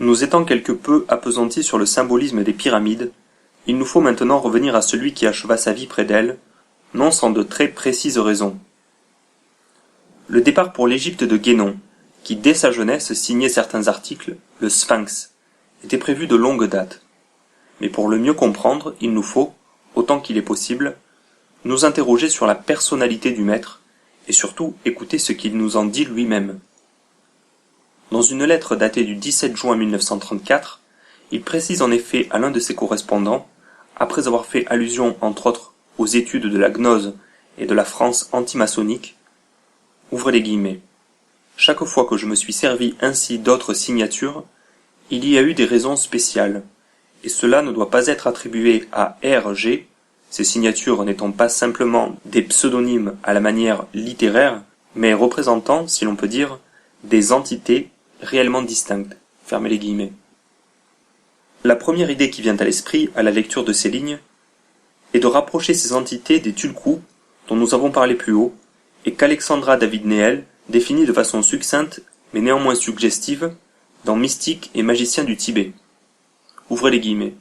Nous étant quelque peu appesantis sur le symbolisme des pyramides, il nous faut maintenant revenir à celui qui acheva sa vie près d'elles, non sans de très précises raisons. Le départ pour l'Égypte de Guénon, qui dès sa jeunesse signait certains articles, le Sphinx, était prévu de longue date. Mais pour le mieux comprendre, il nous faut, autant qu'il est possible, nous interroger sur la personnalité du maître, et surtout écouter ce qu'il nous en dit lui-même. Dans une lettre datée du 17 juin 1934, il précise en effet à l'un de ses correspondants, après avoir fait allusion entre autres aux études de la gnose et de la France antimaçonnique, ouvrez les guillemets, « Chaque fois que je me suis servi ainsi d'autres signatures, il y a eu des raisons spéciales, et cela ne doit pas être attribué à R.G., ces signatures n'étant pas simplement des pseudonymes à la manière littéraire, mais représentant, si l'on peut dire, des entités réellement distinctes. » Fermez les guillemets. La première idée qui vient à l'esprit à la lecture de ces lignes est de rapprocher ces entités des tulkus dont nous avons parlé plus haut et qu'Alexandra David-Néel définit de façon succincte mais néanmoins suggestive dans Mystique et magicien du Tibet. Ouvrez les guillemets.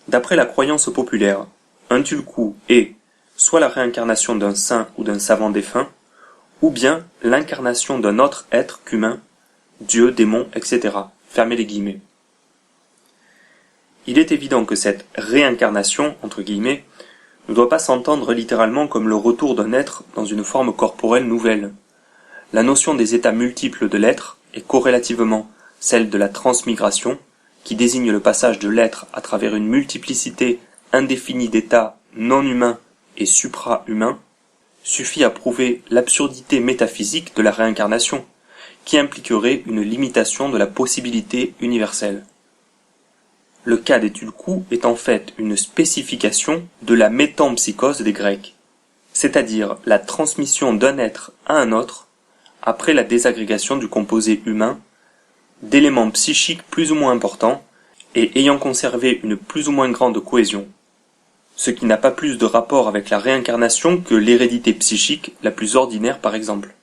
D'après la croyance populaire, un tulku est soit la réincarnation d'un saint ou d'un savant défunt, ou bien l'incarnation d'un autre être qu'humain, Dieu, démon, etc. Fermez les guillemets. Il est évident que cette réincarnation, entre guillemets, ne doit pas s'entendre littéralement comme le retour d'un être dans une forme corporelle nouvelle. La notion des états multiples de l'être est corrélativement celle de la transmigration, qui désigne le passage de l'être à travers une multiplicité indéfinie d'états non humains et supra-humains, suffit à prouver l'absurdité métaphysique de la réincarnation, qui impliquerait une limitation de la possibilité universelle. Le cas des tulkus est en fait une spécification de la métempsychose des Grecs, c'est-à-dire la transmission d'un être à un autre, après la désagrégation du composé humain, d'éléments psychiques plus ou moins importants et ayant conservé une plus ou moins grande cohésion, ce qui n'a pas plus de rapport avec la réincarnation que l'hérédité psychique la plus ordinaire par exemple.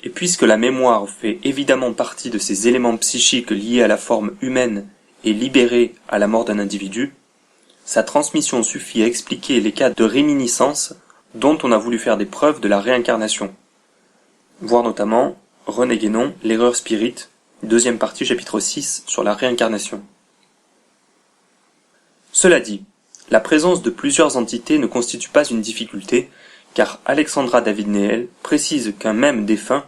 Et puisque la mémoire fait évidemment partie de ces éléments psychiques liés à la forme humaine et libérés à la mort d'un individu, sa transmission suffit à expliquer les cas de réminiscence dont on a voulu faire des preuves de la réincarnation. Voir notamment René Guénon, L'erreur spirit, deuxième partie chapitre 6 sur la réincarnation. Cela dit, la présence de plusieurs entités ne constitue pas une difficulté, car Alexandra David-Néel précise qu'un même défunt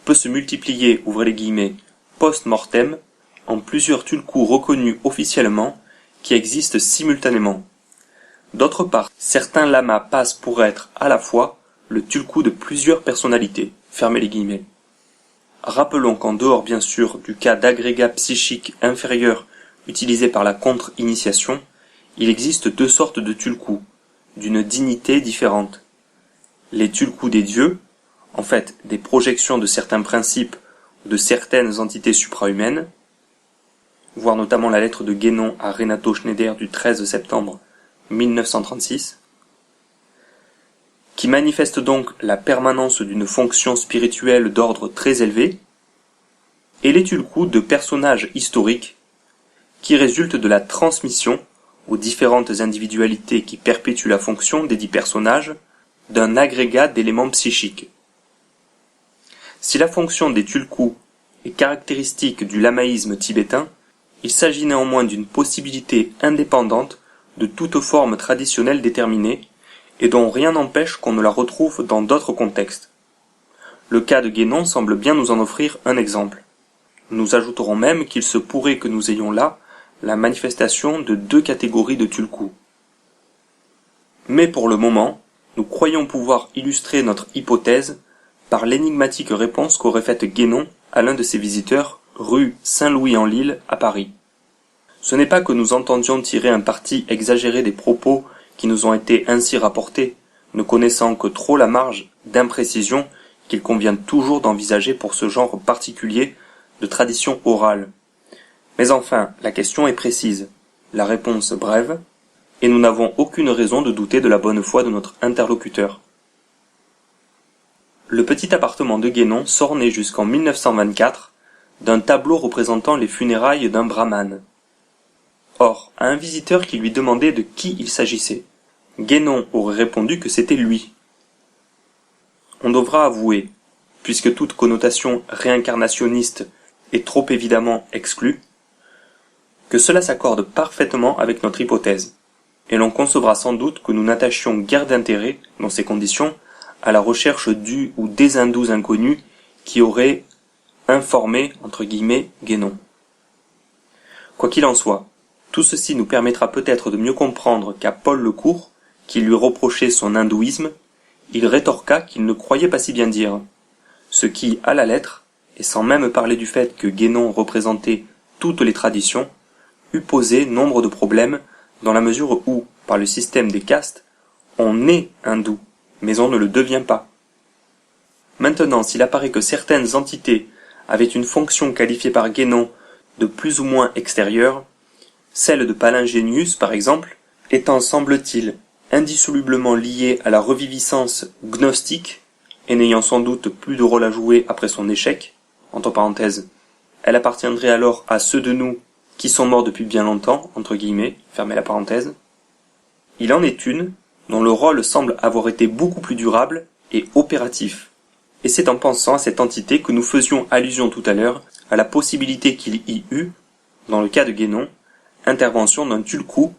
peut se multiplier, ouvrez les guillemets, post-mortem, en plusieurs tulkus reconnus officiellement, qui existent simultanément. D'autre part, certains lamas passent pour être à la fois le tulku de plusieurs personnalités, fermez les guillemets. Rappelons qu'en dehors bien sûr du cas d'agrégat psychique inférieur utilisé par la contre-initiation, il existe deux sortes de tulkus, d'une dignité différente. Les tulkus des dieux, en fait des projections de certains principes ou de certaines entités suprahumaines, voir notamment la lettre de Guénon à Renato Schneider du 13 septembre 1936, qui manifeste donc la permanence d'une fonction spirituelle d'ordre très élevé, et les tulkus de personnages historiques, qui résultent de la transmission aux différentes individualités qui perpétuent la fonction des dits personnages d'un agrégat d'éléments psychiques. Si la fonction des tulkus est caractéristique du lamaïsme tibétain, il s'agit néanmoins d'une possibilité indépendante de toute forme traditionnelle déterminée, et dont rien n'empêche qu'on ne la retrouve dans d'autres contextes. Le cas de Guénon semble bien nous en offrir un exemple. Nous ajouterons même qu'il se pourrait que nous ayons là la manifestation de deux catégories de tulkus. Mais pour le moment, nous croyons pouvoir illustrer notre hypothèse par l'énigmatique réponse qu'aurait faite Guénon à l'un de ses visiteurs, rue Saint-Louis-en-Lille à Paris. Ce n'est pas que nous entendions tirer un parti exagéré des propos qui nous ont été ainsi rapportés, ne connaissant que trop la marge d'imprécision qu'il convient toujours d'envisager pour ce genre particulier de tradition orale. Mais enfin, la question est précise, la réponse brève, et nous n'avons aucune raison de douter de la bonne foi de notre interlocuteur. Le petit appartement de Guénon s'ornait jusqu'en 1924 d'un tableau représentant les funérailles d'un brahmane. Or, à un visiteur qui lui demandait de qui il s'agissait, Guénon aurait répondu que c'était lui. On devra avouer, puisque toute connotation réincarnationniste est trop évidemment exclue, que cela s'accorde parfaitement avec notre hypothèse, et l'on concevra sans doute que nous n'attachions guère d'intérêt, dans ces conditions, à la recherche du ou des hindous inconnus qui auraient informé, entre guillemets, Guénon. Quoi qu'il en soit, tout ceci nous permettra peut-être de mieux comprendre qu'à Paul le Court, qui lui reprochait son hindouisme, il rétorqua qu'il ne croyait pas si bien dire, ce qui, à la lettre, et sans même parler du fait que Guénon représentait toutes les traditions, eût posé nombre de problèmes dans la mesure où, par le système des castes, on est hindou, mais on ne le devient pas. Maintenant, s'il apparaît que certaines entités avaient une fonction qualifiée par Guénon de plus ou moins extérieure, celle de Palingénius, par exemple, étant, semble-t-il, indissolublement liée à la reviviscence gnostique, et n'ayant sans doute plus de rôle à jouer après son échec, entre parenthèses, elle appartiendrait alors à ceux de nous qui sont morts depuis bien longtemps, entre guillemets, fermez la parenthèse. Il en est une dont le rôle semble avoir été beaucoup plus durable et opératif. Et c'est en pensant à cette entité que nous faisions allusion tout à l'heure à la possibilité qu'il y eut, dans le cas de Guénon, intervention d'un tulku,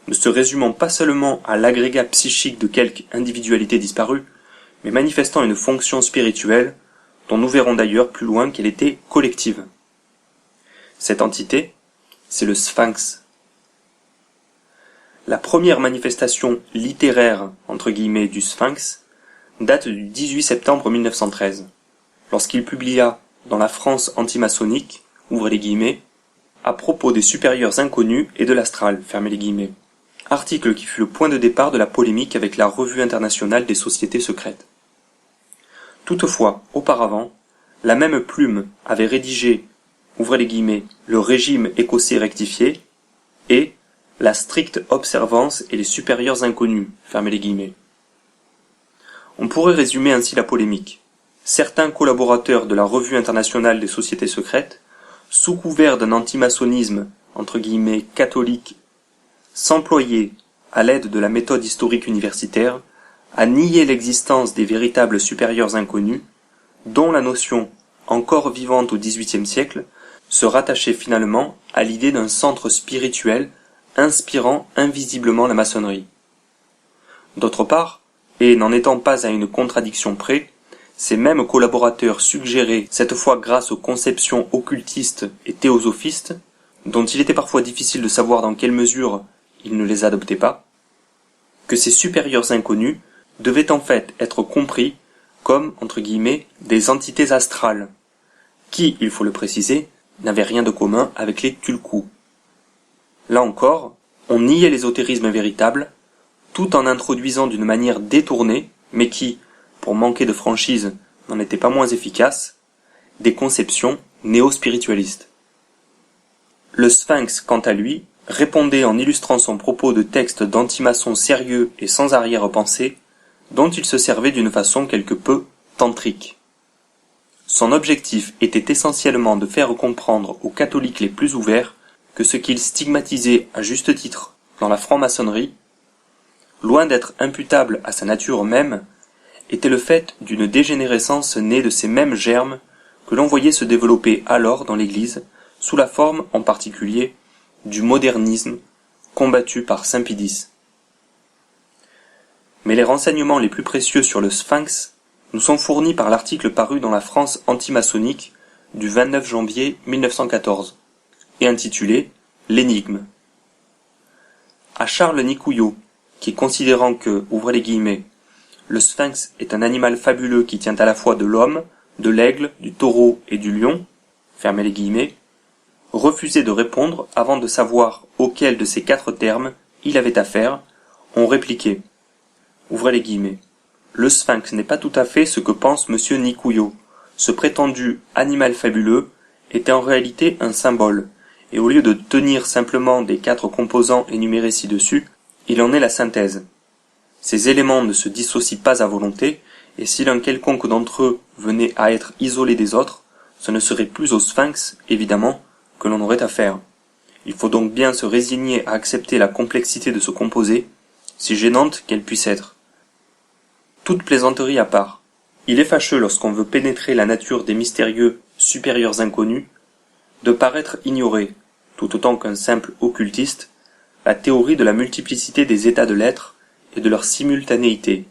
ne se résumant pas seulement à l'agrégat psychique de quelque individualité disparue, mais manifestant une fonction spirituelle, dont nous verrons d'ailleurs plus loin qu'elle était collective. Cette entité, c'est le Sphinx. La première manifestation littéraire entre guillemets du Sphinx date du 18 septembre 1913, lorsqu'il publia dans la France antimaçonnique, ouvrez les guillemets, à propos des supérieurs inconnus et de l'astral, fermez les guillemets, article qui fut le point de départ de la polémique avec la Revue internationale des sociétés secrètes. Toutefois, auparavant, la même plume avait rédigé, ouvrez les guillemets, le régime écossais rectifié et la stricte observance et les supérieurs inconnus, fermez les guillemets. On pourrait résumer ainsi la polémique. Certains collaborateurs de la Revue internationale des sociétés secrètes, sous couvert d'un antimaçonnisme entre guillemets catholique, s'employaient, à l'aide de la méthode historique universitaire, à nier l'existence des véritables supérieurs inconnus, dont la notion, encore vivante au XVIIIe siècle, se rattachait finalement à l'idée d'un centre spirituel inspirant invisiblement la maçonnerie. D'autre part, et n'en étant pas à une contradiction près, ces mêmes collaborateurs suggéraient, cette fois grâce aux conceptions occultistes et théosophistes, dont il était parfois difficile de savoir dans quelle mesure ils ne les adoptaient pas, que ces supérieurs inconnus devaient en fait être compris comme, entre guillemets, des entités astrales, qui, il faut le préciser, n'avaient rien de commun avec les tulkus. Là encore, on niait l'ésotérisme véritable, tout en introduisant d'une manière détournée, mais qui, pour manquer de franchise, n'en était pas moins efficace, des conceptions néo-spiritualistes. Le Sphinx, quant à lui, répondait en illustrant son propos de textes d'antimaçons sérieux et sans arrière-pensée, dont il se servait d'une façon quelque peu tantrique. Son objectif était essentiellement de faire comprendre aux catholiques les plus ouverts que ce qu'il stigmatisait à juste titre dans la franc-maçonnerie, loin d'être imputable à sa nature même, était le fait d'une dégénérescence née de ces mêmes germes que l'on voyait se développer alors dans l'Église, sous la forme, en particulier, du modernisme combattu par saint Pie X. Mais les renseignements les plus précieux sur le Sphinx nous sont fournis par l'article paru dans la France antimaçonnique du 29 janvier 1914 et intitulé « L'énigme ». À Charles Nicouillot, qui considérant que, ouvrez les guillemets, le Sphinx est un animal fabuleux qui tient à la fois de l'homme, de l'aigle, du taureau et du lion, fermez les guillemets, refusait de répondre avant de savoir auquel de ces quatre termes il avait affaire, on répliquait, ouvrez les guillemets, le Sphinx n'est pas tout à fait ce que pense monsieur Nicouillot. Ce prétendu animal fabuleux est en réalité un symbole, et au lieu de tenir simplement des quatre composants énumérés ci-dessus, il en est la synthèse. Ces éléments ne se dissocient pas à volonté, et si l'un quelconque d'entre eux venait à être isolé des autres, ce ne serait plus au sphinx, évidemment, que l'on aurait affaire. Il faut donc bien se résigner à accepter la complexité de ce composé, si gênante qu'elle puisse être. Toute plaisanterie à part, il est fâcheux lorsqu'on veut pénétrer la nature des mystérieux supérieurs inconnus, de paraître ignorer, tout autant qu'un simple occultiste, la théorie de la multiplicité des états de l'être et de leur simultanéité,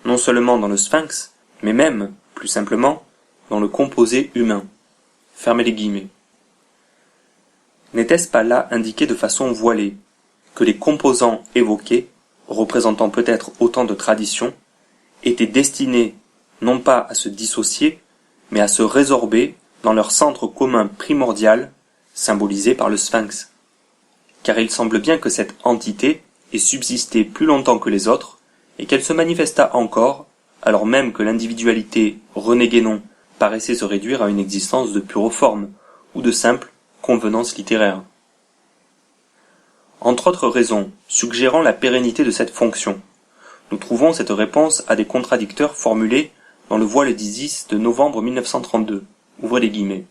non seulement dans le sphinx, mais même, plus simplement, dans le composé humain. Fermez les guillemets. N'était-ce pas là indiqué de façon voilée que les composants évoqués, représentant peut-être autant de traditions, étaient destinés non pas à se dissocier, mais à se résorber dans leur centre commun primordial, symbolisé par le sphinx. Car il semble bien que cette entité ait subsisté plus longtemps que les autres, et qu'elle se manifesta encore, alors même que l'individualité René Guénon paraissait se réduire à une existence de pure forme, ou de simple convenance littéraire. Entre autres raisons suggérant la pérennité de cette fonction, nous trouvons cette réponse à des contradicteurs formulés dans le Voile d'Isis de novembre 1932. Ouvrez les guillemets.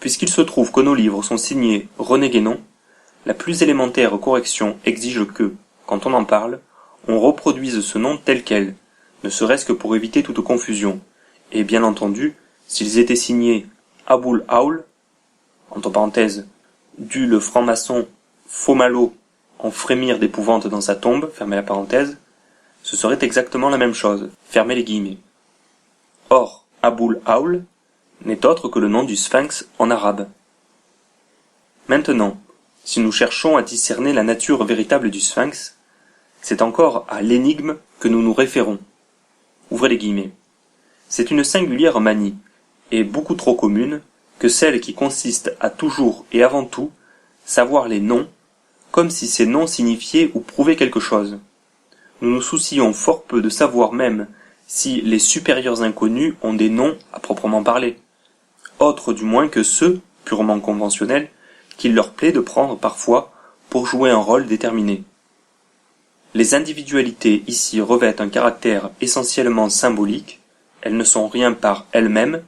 Puisqu'il se trouve que nos livres sont signés René Guénon, la plus élémentaire correction exige que, quand on en parle, on reproduise ce nom tel quel, ne serait-ce que pour éviter toute confusion, et bien entendu, s'ils étaient signés Aboul Aoul, entre parenthèses, dut le franc-maçon Fomalo en frémir d'épouvante dans sa tombe, fermez la parenthèse, ce serait exactement la même chose, fermez les guillemets. Or, Aboul Aoul n'est autre que le nom du sphinx en arabe. Maintenant, si nous cherchons à discerner la nature véritable du sphinx, c'est encore à l'énigme que nous nous référons. Ouvrez les guillemets. C'est une singulière manie, et beaucoup trop commune, que celle qui consiste à toujours et avant tout savoir les noms, comme si ces noms signifiaient ou prouvaient quelque chose. Nous nous soucions fort peu de savoir même si les supérieurs inconnus ont des noms à proprement parler, autres du moins que ceux, purement conventionnels, qu'il leur plaît de prendre parfois pour jouer un rôle déterminé. Les individualités ici revêtent un caractère essentiellement symbolique, elles ne sont rien par elles-mêmes,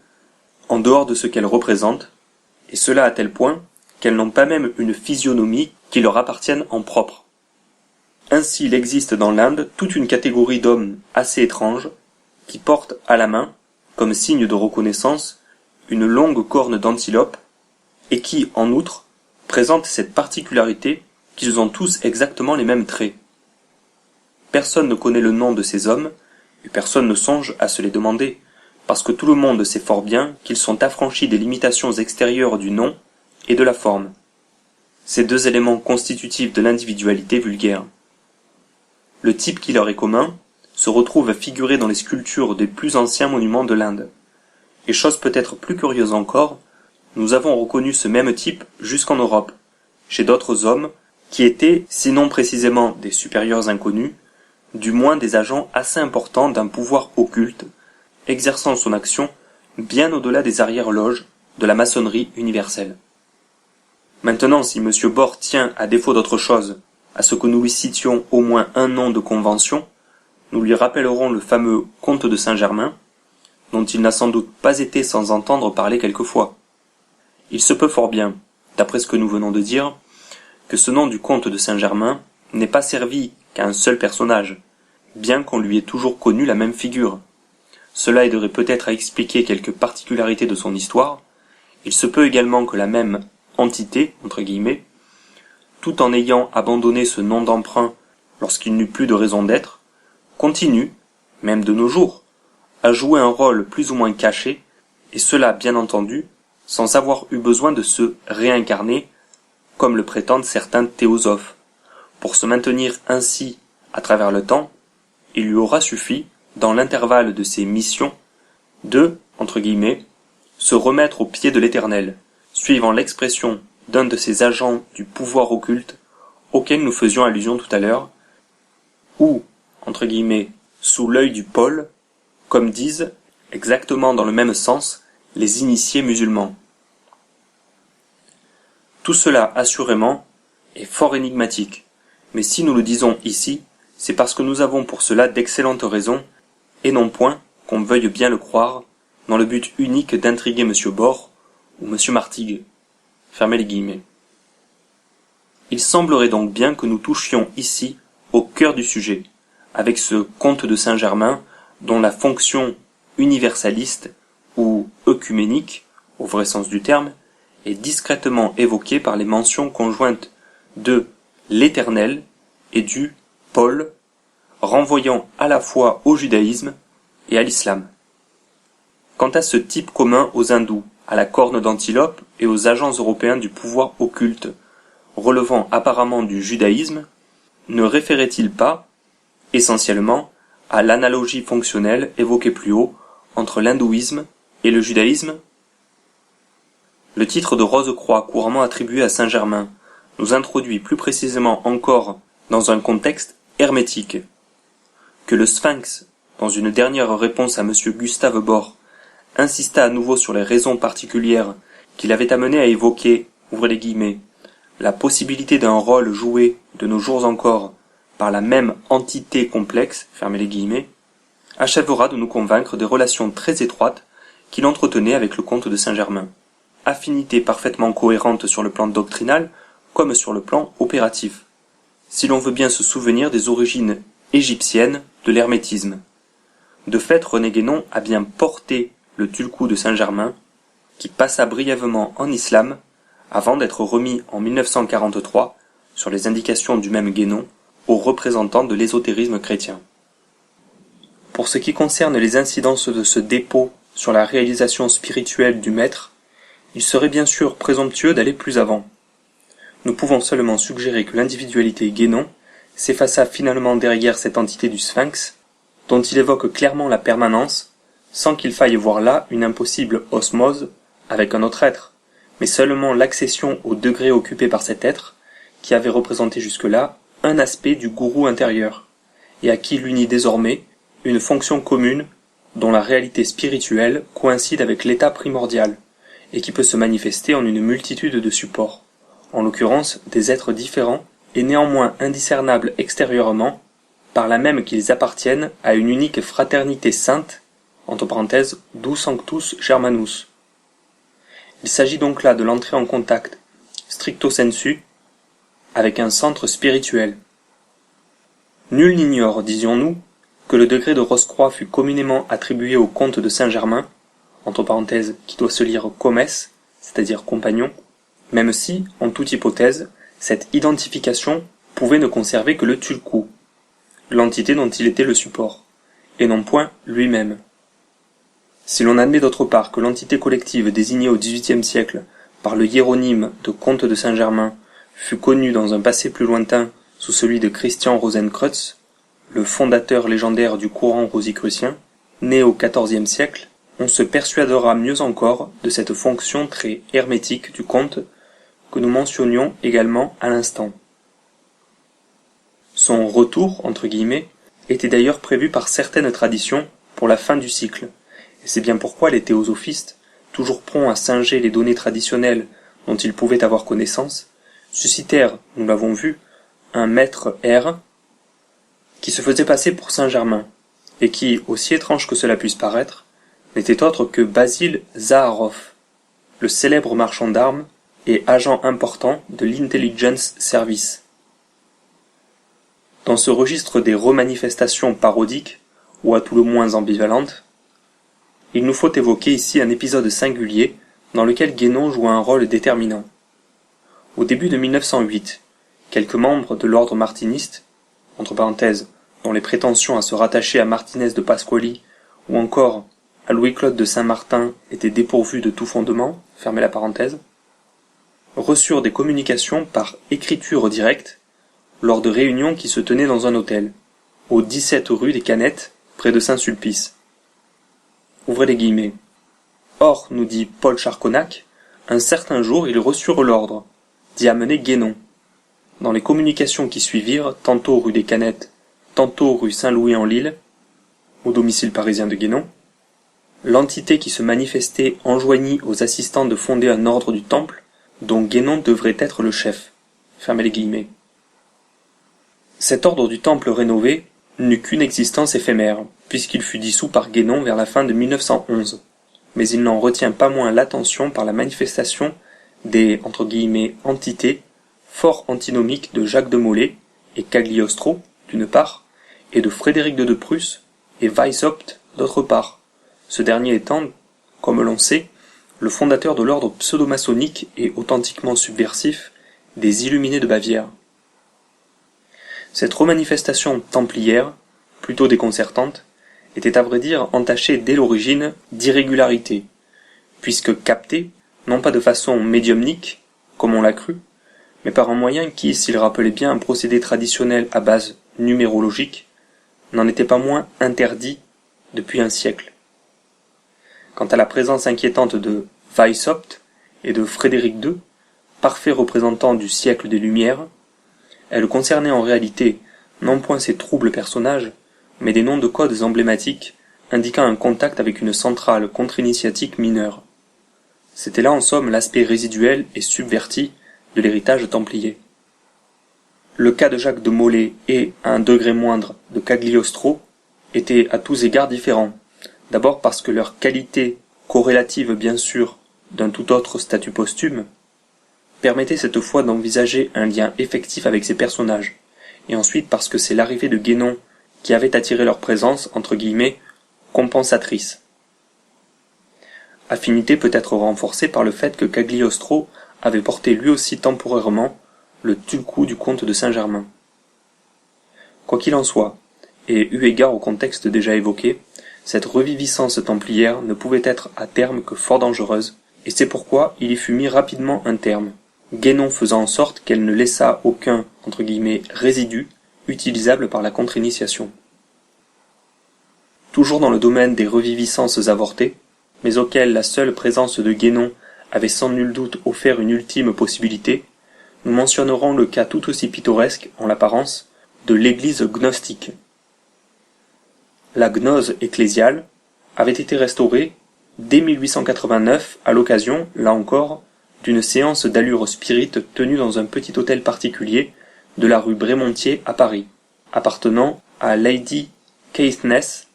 en dehors de ce qu'elles représentent, et cela à tel point qu'elles n'ont pas même une physionomie qui leur appartienne en propre. Ainsi il existe dans l'Inde toute une catégorie d'hommes assez étranges, qui portent à la main, comme signe de reconnaissance, une longue corne d'antilope, et qui, en outre, présentent cette particularité qu'ils ont tous exactement les mêmes traits. Personne ne connaît le nom de ces hommes, et personne ne songe à se les demander, parce que tout le monde sait fort bien qu'ils sont affranchis des limitations extérieures du nom et de la forme. Ces deux éléments constitutifs de l'individualité vulgaire. Le type qui leur est commun se retrouve figuré dans les sculptures des plus anciens monuments de l'Inde. Et chose peut-être plus curieuse encore, nous avons reconnu ce même type jusqu'en Europe, chez d'autres hommes qui étaient, sinon précisément des supérieurs inconnus, du moins des agents assez importants d'un pouvoir occulte, exerçant son action bien au-delà des arrière-loges de la maçonnerie universelle. Maintenant, si M. Bord tient, à défaut d'autre chose, à ce que nous lui citions au moins un nom de convention, nous lui rappellerons le fameux comte de Saint-Germain, dont il n'a sans doute pas été sans entendre parler quelquefois. Il se peut fort bien, d'après ce que nous venons de dire, que ce nom du comte de Saint-Germain n'ait pas servi qu'à un seul personnage, bien qu'on lui ait toujours connu la même figure. Cela aiderait peut-être à expliquer quelques particularités de son histoire. Il se peut également que la même entité, entre guillemets, tout en ayant abandonné ce nom d'emprunt lorsqu'il n'eut plus de raison d'être, continue, même de nos jours, à jouer un rôle plus ou moins caché, et cela, bien entendu, sans avoir eu besoin de se réincarner, comme le prétendent certains théosophes. Pour se maintenir ainsi à travers le temps, il lui aura suffi, dans l'intervalle de ses missions, de, entre guillemets, se remettre aux pieds de l'Éternel, suivant l'expression d'un de ces agents du pouvoir occulte auquel nous faisions allusion tout à l'heure, ou, entre guillemets, sous l'œil du pôle, comme disent, exactement dans le même sens, les initiés musulmans. Tout cela, assurément, est fort énigmatique, mais si nous le disons ici, c'est parce que nous avons pour cela d'excellentes raisons, et non point, qu'on veuille bien le croire, dans le but unique d'intriguer M. Bord ou M. Martigues. Fermez les guillemets. Il semblerait donc bien que nous touchions ici au cœur du sujet, avec ce conte de Saint-Germain dont la fonction universaliste ou œcuménique, au vrai sens du terme, est discrètement évoquée par les mentions conjointes de l'Éternel et du Paul, renvoyant à la fois au judaïsme et à l'islam. Quant à ce type commun aux hindous, à la corne d'antilope et aux agents européens du pouvoir occulte, relevant apparemment du judaïsme, ne référait-il pas, essentiellement, à l'analogie fonctionnelle évoquée plus haut entre l'hindouisme et le judaïsme? Le titre de Rose-Croix couramment attribué à Saint-Germain nous introduit plus précisément encore dans un contexte hermétique. Que le Sphinx, dans une dernière réponse à M. Gustave Bord, insista à nouveau sur les raisons particulières qui l'avaient amené à évoquer, ouvrez les guillemets, la possibilité d'un rôle joué de nos jours encore par la même entité complexe, fermez les guillemets, achèvera de nous convaincre des relations très étroites qu'il entretenait avec le comte de Saint-Germain, affinité parfaitement cohérente sur le plan doctrinal comme sur le plan opératif, si l'on veut bien se souvenir des origines égyptiennes de l'hermétisme. De fait, René Guénon a bien porté le tulku de Saint-Germain, qui passa brièvement en islam avant d'être remis en 1943, sur les indications du même Guénon, aux représentants de l'ésotérisme chrétien. Pour ce qui concerne les incidences de ce dépôt sur la réalisation spirituelle du maître, il serait bien sûr présomptueux d'aller plus avant. Nous pouvons seulement suggérer que l'individualité Guénon s'effaça finalement derrière cette entité du Sphinx, dont il évoque clairement la permanence, sans qu'il faille voir là une impossible osmose avec un autre être, mais seulement l'accession au degré occupé par cet être, qui avait représenté jusque-là un aspect du gourou intérieur, et à qui l'unit désormais une fonction commune dont la réalité spirituelle coïncide avec l'état primordial, et qui peut se manifester en une multitude de supports, en l'occurrence des êtres différents et néanmoins indiscernables extérieurement, par là même qu'ils appartiennent à une unique fraternité sainte, entre parenthèses, dous sanctus Germanus. Il s'agit donc là de l'entrée en contact, stricto sensu, avec un centre spirituel. Nul n'ignore, disions-nous, que le degré de Rose-Croix fut communément attribué au comte de Saint-Germain, entre parenthèses, qui doit se lire comes, c'est-à-dire compagnon, même si, en toute hypothèse, cette identification pouvait ne conserver que le tulku, l'entité dont il était le support, et non point lui-même. Si l'on admet d'autre part que l'entité collective désignée au XVIIIe siècle par le hiéronyme de comte de Saint-Germain fut connue dans un passé plus lointain sous celui de Christian Rosenkreutz, le fondateur légendaire du courant rosicrucien, né au XIVe siècle, on se persuadera mieux encore de cette fonction très hermétique du comte que nous mentionnions également à l'instant. Son retour, entre guillemets, était d'ailleurs prévu par certaines traditions pour la fin du cycle, et c'est bien pourquoi les théosophistes, toujours prompts à singer les données traditionnelles dont ils pouvaient avoir connaissance, suscitèrent, nous l'avons vu, un maître R, qui se faisait passer pour Saint-Germain, et qui, aussi étrange que cela puisse paraître, n'était autre que Basil Zaharoff, le célèbre marchand d'armes et agent important de l'Intelligence Service. Dans ce registre des remanifestations parodiques, ou à tout le moins ambivalentes, il nous faut évoquer ici un épisode singulier dans lequel Guénon joua un rôle déterminant. Au début de 1908, quelques membres de l'ordre martiniste, entre parenthèses, dont les prétentions à se rattacher à Martinez de Pasquali ou encore à Louis-Claude de Saint-Martin étaient dépourvues de tout fondement, fermez la parenthèse, reçurent des communications par écriture directe lors de réunions qui se tenaient dans un hôtel, au 17 rue des Canettes, près de Saint-Sulpice. Ouvrez les guillemets. Or, nous dit Paul Charconac, un certain jour ils reçurent l'ordre d'y amener Guénon. Dans les communications qui suivirent, tantôt rue des Canettes, tantôt rue Saint-Louis-en-Lille, au domicile parisien de Guénon, l'entité qui se manifestait enjoignit aux assistants de fonder un ordre du Temple, dont Guénon devrait être le chef. Fermez les guillemets. Cet ordre du Temple rénové n'eut qu'une existence éphémère, puisqu'il fut dissous par Guénon vers la fin de 1911, mais il n'en retient pas moins l'attention par la manifestation des entre guillemets entités fort antinomiques de Jacques de Molay et Cagliostro, d'une part, et de Frédéric de Prusse et Weishaupt, d'autre part, ce dernier étant, comme l'on sait, le fondateur de l'ordre pseudo-maçonnique et authentiquement subversif des Illuminés de Bavière. Cette remanifestation templière, plutôt déconcertante, était à vrai dire entachée dès l'origine d'irrégularité, puisque captée, non pas de façon médiumnique, comme on l'a cru, mais par un moyen qui, s'il rappelait bien un procédé traditionnel à base numérologique, n'en était pas moins interdit depuis un siècle. Quant à la présence inquiétante de Weishaupt et de Frédéric II, parfaits représentants du siècle des Lumières, elle concernait en réalité non point ces troubles personnages, mais des noms de codes emblématiques indiquant un contact avec une centrale contre-initiatique mineure. C'était là en somme l'aspect résiduel et subverti de l'héritage templier. Le cas de Jacques de Molay et, à un degré moindre, de Cagliostro était à tous égards différent, d'abord parce que leur qualité, corrélative bien sûr d'un tout autre statut posthume, permettait cette fois d'envisager un lien effectif avec ces personnages, et ensuite parce que c'est l'arrivée de Guénon qui avait attiré leur présence, entre guillemets, compensatrice. Affinité peut être renforcée par le fait que Cagliostro avait porté lui aussi temporairement le tulku du comte de Saint-Germain. Quoi qu'il en soit, et eu égard au contexte déjà évoqué, cette reviviscence templière ne pouvait être à terme que fort dangereuse, et c'est pourquoi il y fut mis rapidement un terme, Guénon faisant en sorte qu'elle ne laissât aucun entre guillemets résidu utilisable par la contre-initiation. Toujours dans le domaine des reviviscences avortées, mais auxquelles la seule présence de Guénon avait sans nul doute offert une ultime possibilité, nous mentionnerons le cas tout aussi pittoresque, en l'apparence, de l'église gnostique. La gnose ecclésiale avait été restaurée dès 1889 à l'occasion, là encore, d'une séance d'allure spirite tenue dans un petit hôtel particulier de la rue Brémontier à Paris, appartenant à Lady Caithness,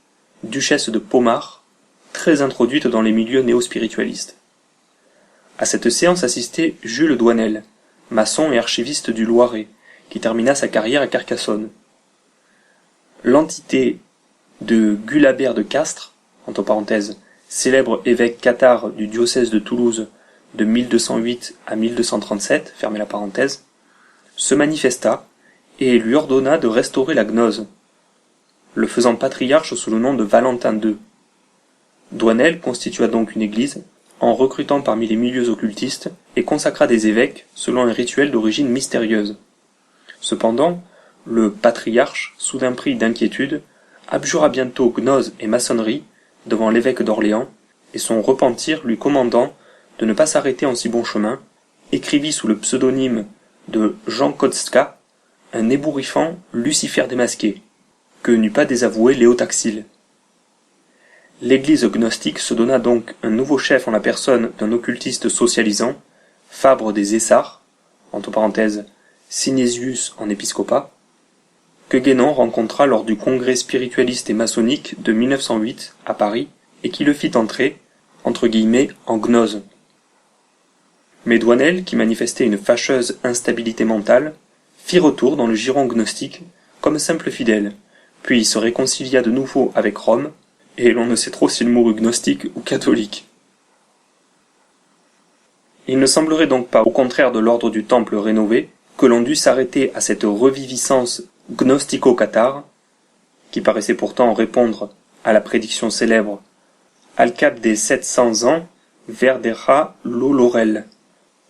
duchesse de Pommard, très introduite dans les milieux néo-spiritualistes. À cette séance assistait Jules Douanel, maçon et archiviste du Loiret, qui termina sa carrière à Carcassonne. L'entité de Gulabert de Castres, entre parenthèses, célèbre évêque cathare du diocèse de Toulouse de 1208 à 1237, fermez la parenthèse, se manifesta et lui ordonna de restaurer la gnose, le faisant patriarche sous le nom de Valentin II. Douanel constitua donc une église, en recrutant parmi les milieux occultistes, et consacra des évêques selon un rituel d'origine mystérieuse. Cependant, le patriarche, soudain pris d'inquiétude, abjura bientôt gnose et maçonnerie devant l'évêque d'Orléans, et son repentir lui commandant de ne pas s'arrêter en si bon chemin, écrivit sous le pseudonyme de Jean Kotzka un ébouriffant Lucifer démasqué, que n'eût pas désavoué Léo Taxil. L'église gnostique se donna donc un nouveau chef en la personne d'un occultiste socialisant, Fabre des Essarts, entre parenthèses, Sinésius en épiscopat, que Guénon rencontra lors du congrès spiritualiste et maçonnique de 1908 à Paris et qui le fit entrer, entre guillemets, en gnose. Mais Douanel, qui manifestait une fâcheuse instabilité mentale, fit retour dans le giron gnostique comme simple fidèle, puis se réconcilia de nouveau avec Rome, et l'on ne sait trop s'il mourut gnostique ou catholique. Il ne semblerait donc pas, au contraire de l'ordre du Temple rénové, que l'on dût s'arrêter à cette reviviscence gnostico-cathare, qui paraissait pourtant répondre à la prédiction célèbre « Al cap des 700 ans, verdera lo laurel »,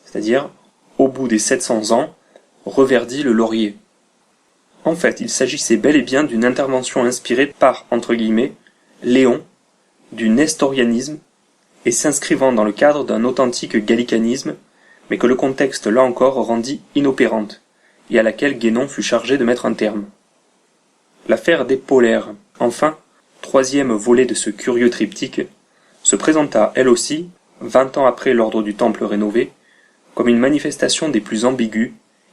c'est-à-dire « au bout des 700 ans, reverdit le laurier ». En fait, il s'agissait bel et bien d'une intervention inspirée par, entre guillemets, Léon, du nestorianisme, et s'inscrivant dans le cadre d'un authentique gallicanisme, mais que le contexte là encore rendit inopérante, et à laquelle Guénon fut chargé de mettre un terme. L'affaire des Polaires, enfin, troisième volet de ce curieux triptyque, se présenta elle aussi, 20 ans après l'ordre du Temple rénové, comme une manifestation des plus ambiguës,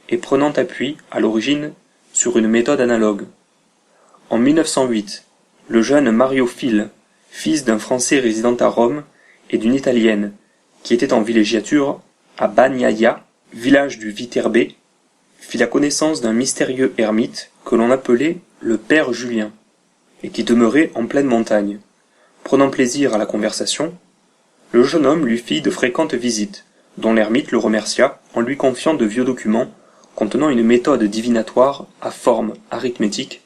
et prenant appui, à l'origine, sur une méthode analogue. En 1908, le jeune Mario Fil, fils d'un Français résidant à Rome, et d'une Italienne, qui était en villégiature à Bagnaia, village du Viterbé, fit la connaissance d'un mystérieux ermite que l'on appelait le Père Julien, et qui demeurait en pleine montagne. Prenant plaisir à la conversation, le jeune homme lui fit de fréquentes visites, dont l'ermite le remercia en lui confiant de vieux documents contenant une méthode divinatoire à forme arithmétique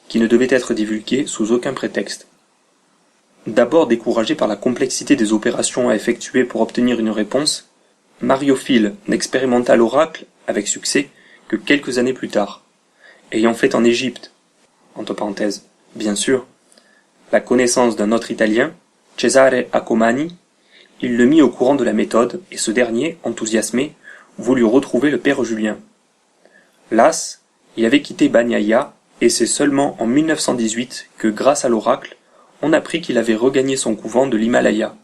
qui ne devait être divulguée sous aucun prétexte. D'abord découragé par la complexité des opérations à effectuer pour obtenir une réponse, Mariophile n'expérimenta l'oracle avec succès que quelques années plus tard, ayant fait en Égypte, entre parenthèses, bien sûr, la connaissance d'un autre Italien, Cesare Accomani, il le mit au courant de la méthode, et ce dernier, enthousiasmé, voulut retrouver le père Julien. Las, il avait quitté Bagnaia, et c'est seulement en 1918 que, grâce à l'oracle, on apprit qu'il avait regagné son couvent de l'Himalaya.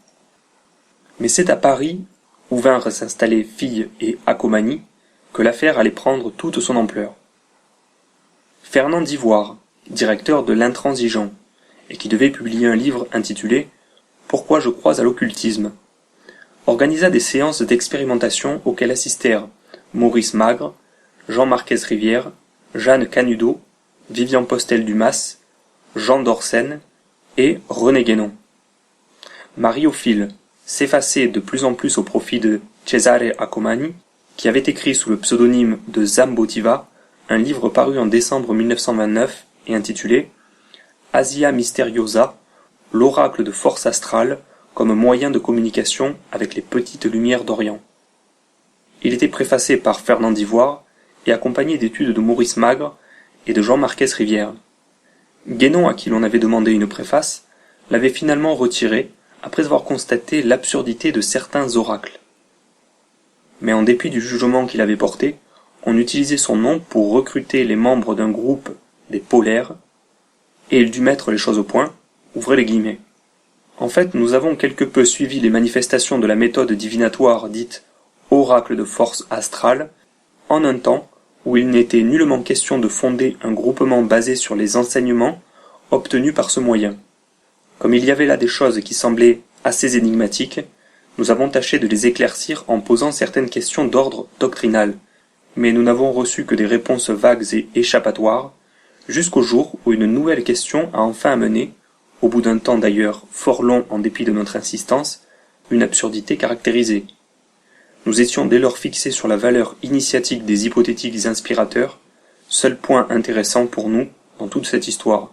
Mais c'est à Paris, où vinrent s'installer Fille et Accomani, que l'affaire allait prendre toute son ampleur. Fernand d'Ivoire, directeur de l'Intransigeant, et qui devait publier un livre intitulé « Pourquoi je crois à l'occultisme », organisa des séances d'expérimentation auxquelles assistèrent Maurice Magre, Jean Marquès Rivière, Jeanne Canudo, Vivian Postel-Dumas, Jean d'Orsène et René Guénon. Mariophile s'effaçait de plus en plus au profit de Cesare Accomani, qui avait écrit sous le pseudonyme de Zambotiva un livre paru en décembre 1929 et intitulé Asia Mysteriosa, l'oracle de force astrale comme moyen de communication avec les petites lumières d'Orient. Il était préfacé par Fernand d'Ivoire et accompagné d'études de Maurice Magre et de Jean Marquès Rivière. Guénon, à qui l'on avait demandé une préface, l'avait finalement retiré après avoir constaté l'absurdité de certains oracles. Mais en dépit du jugement qu'il avait porté, on utilisait son nom pour recruter les membres d'un groupe des polaires, et il dut mettre les choses au point, ouvrez les guillemets. En fait, nous avons quelque peu suivi les manifestations de la méthode divinatoire dite oracle de force astrale, en un temps où il n'était nullement question de fonder un groupement basé sur les enseignements obtenus par ce moyen. Comme il y avait là des choses qui semblaient assez énigmatiques, nous avons tâché de les éclaircir en posant certaines questions d'ordre doctrinal, mais nous n'avons reçu que des réponses vagues et échappatoires, jusqu'au jour où une nouvelle question a enfin amené, au bout d'un temps d'ailleurs fort long en dépit de notre insistance, une absurdité caractérisée. Nous étions dès lors fixés sur la valeur initiatique des hypothétiques inspirateurs, seul point intéressant pour nous dans toute cette histoire.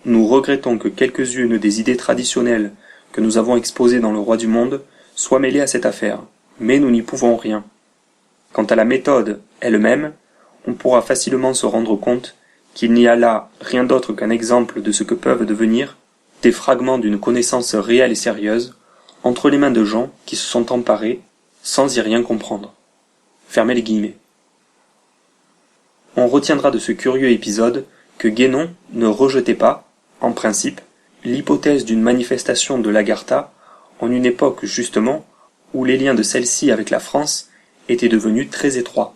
Nous regrettons que quelques-unes des idées traditionnelles que nous avons exposées dans Le Roi du Monde soient mêlées à cette affaire, mais nous n'y pouvons rien. Quant à la méthode elle-même, on pourra facilement se rendre compte qu'il n'y a là rien d'autre qu'un exemple de ce que peuvent devenir des fragments d'une connaissance réelle et sérieuse entre les mains de gens qui se sont emparés sans y rien comprendre. Fermez les guillemets. On retiendra de ce curieux épisode que Guénon ne rejetait pas, en principe, l'hypothèse d'une manifestation de l'Agartha en une époque justement où les liens de celle-ci avec la France étaient devenus très étroits.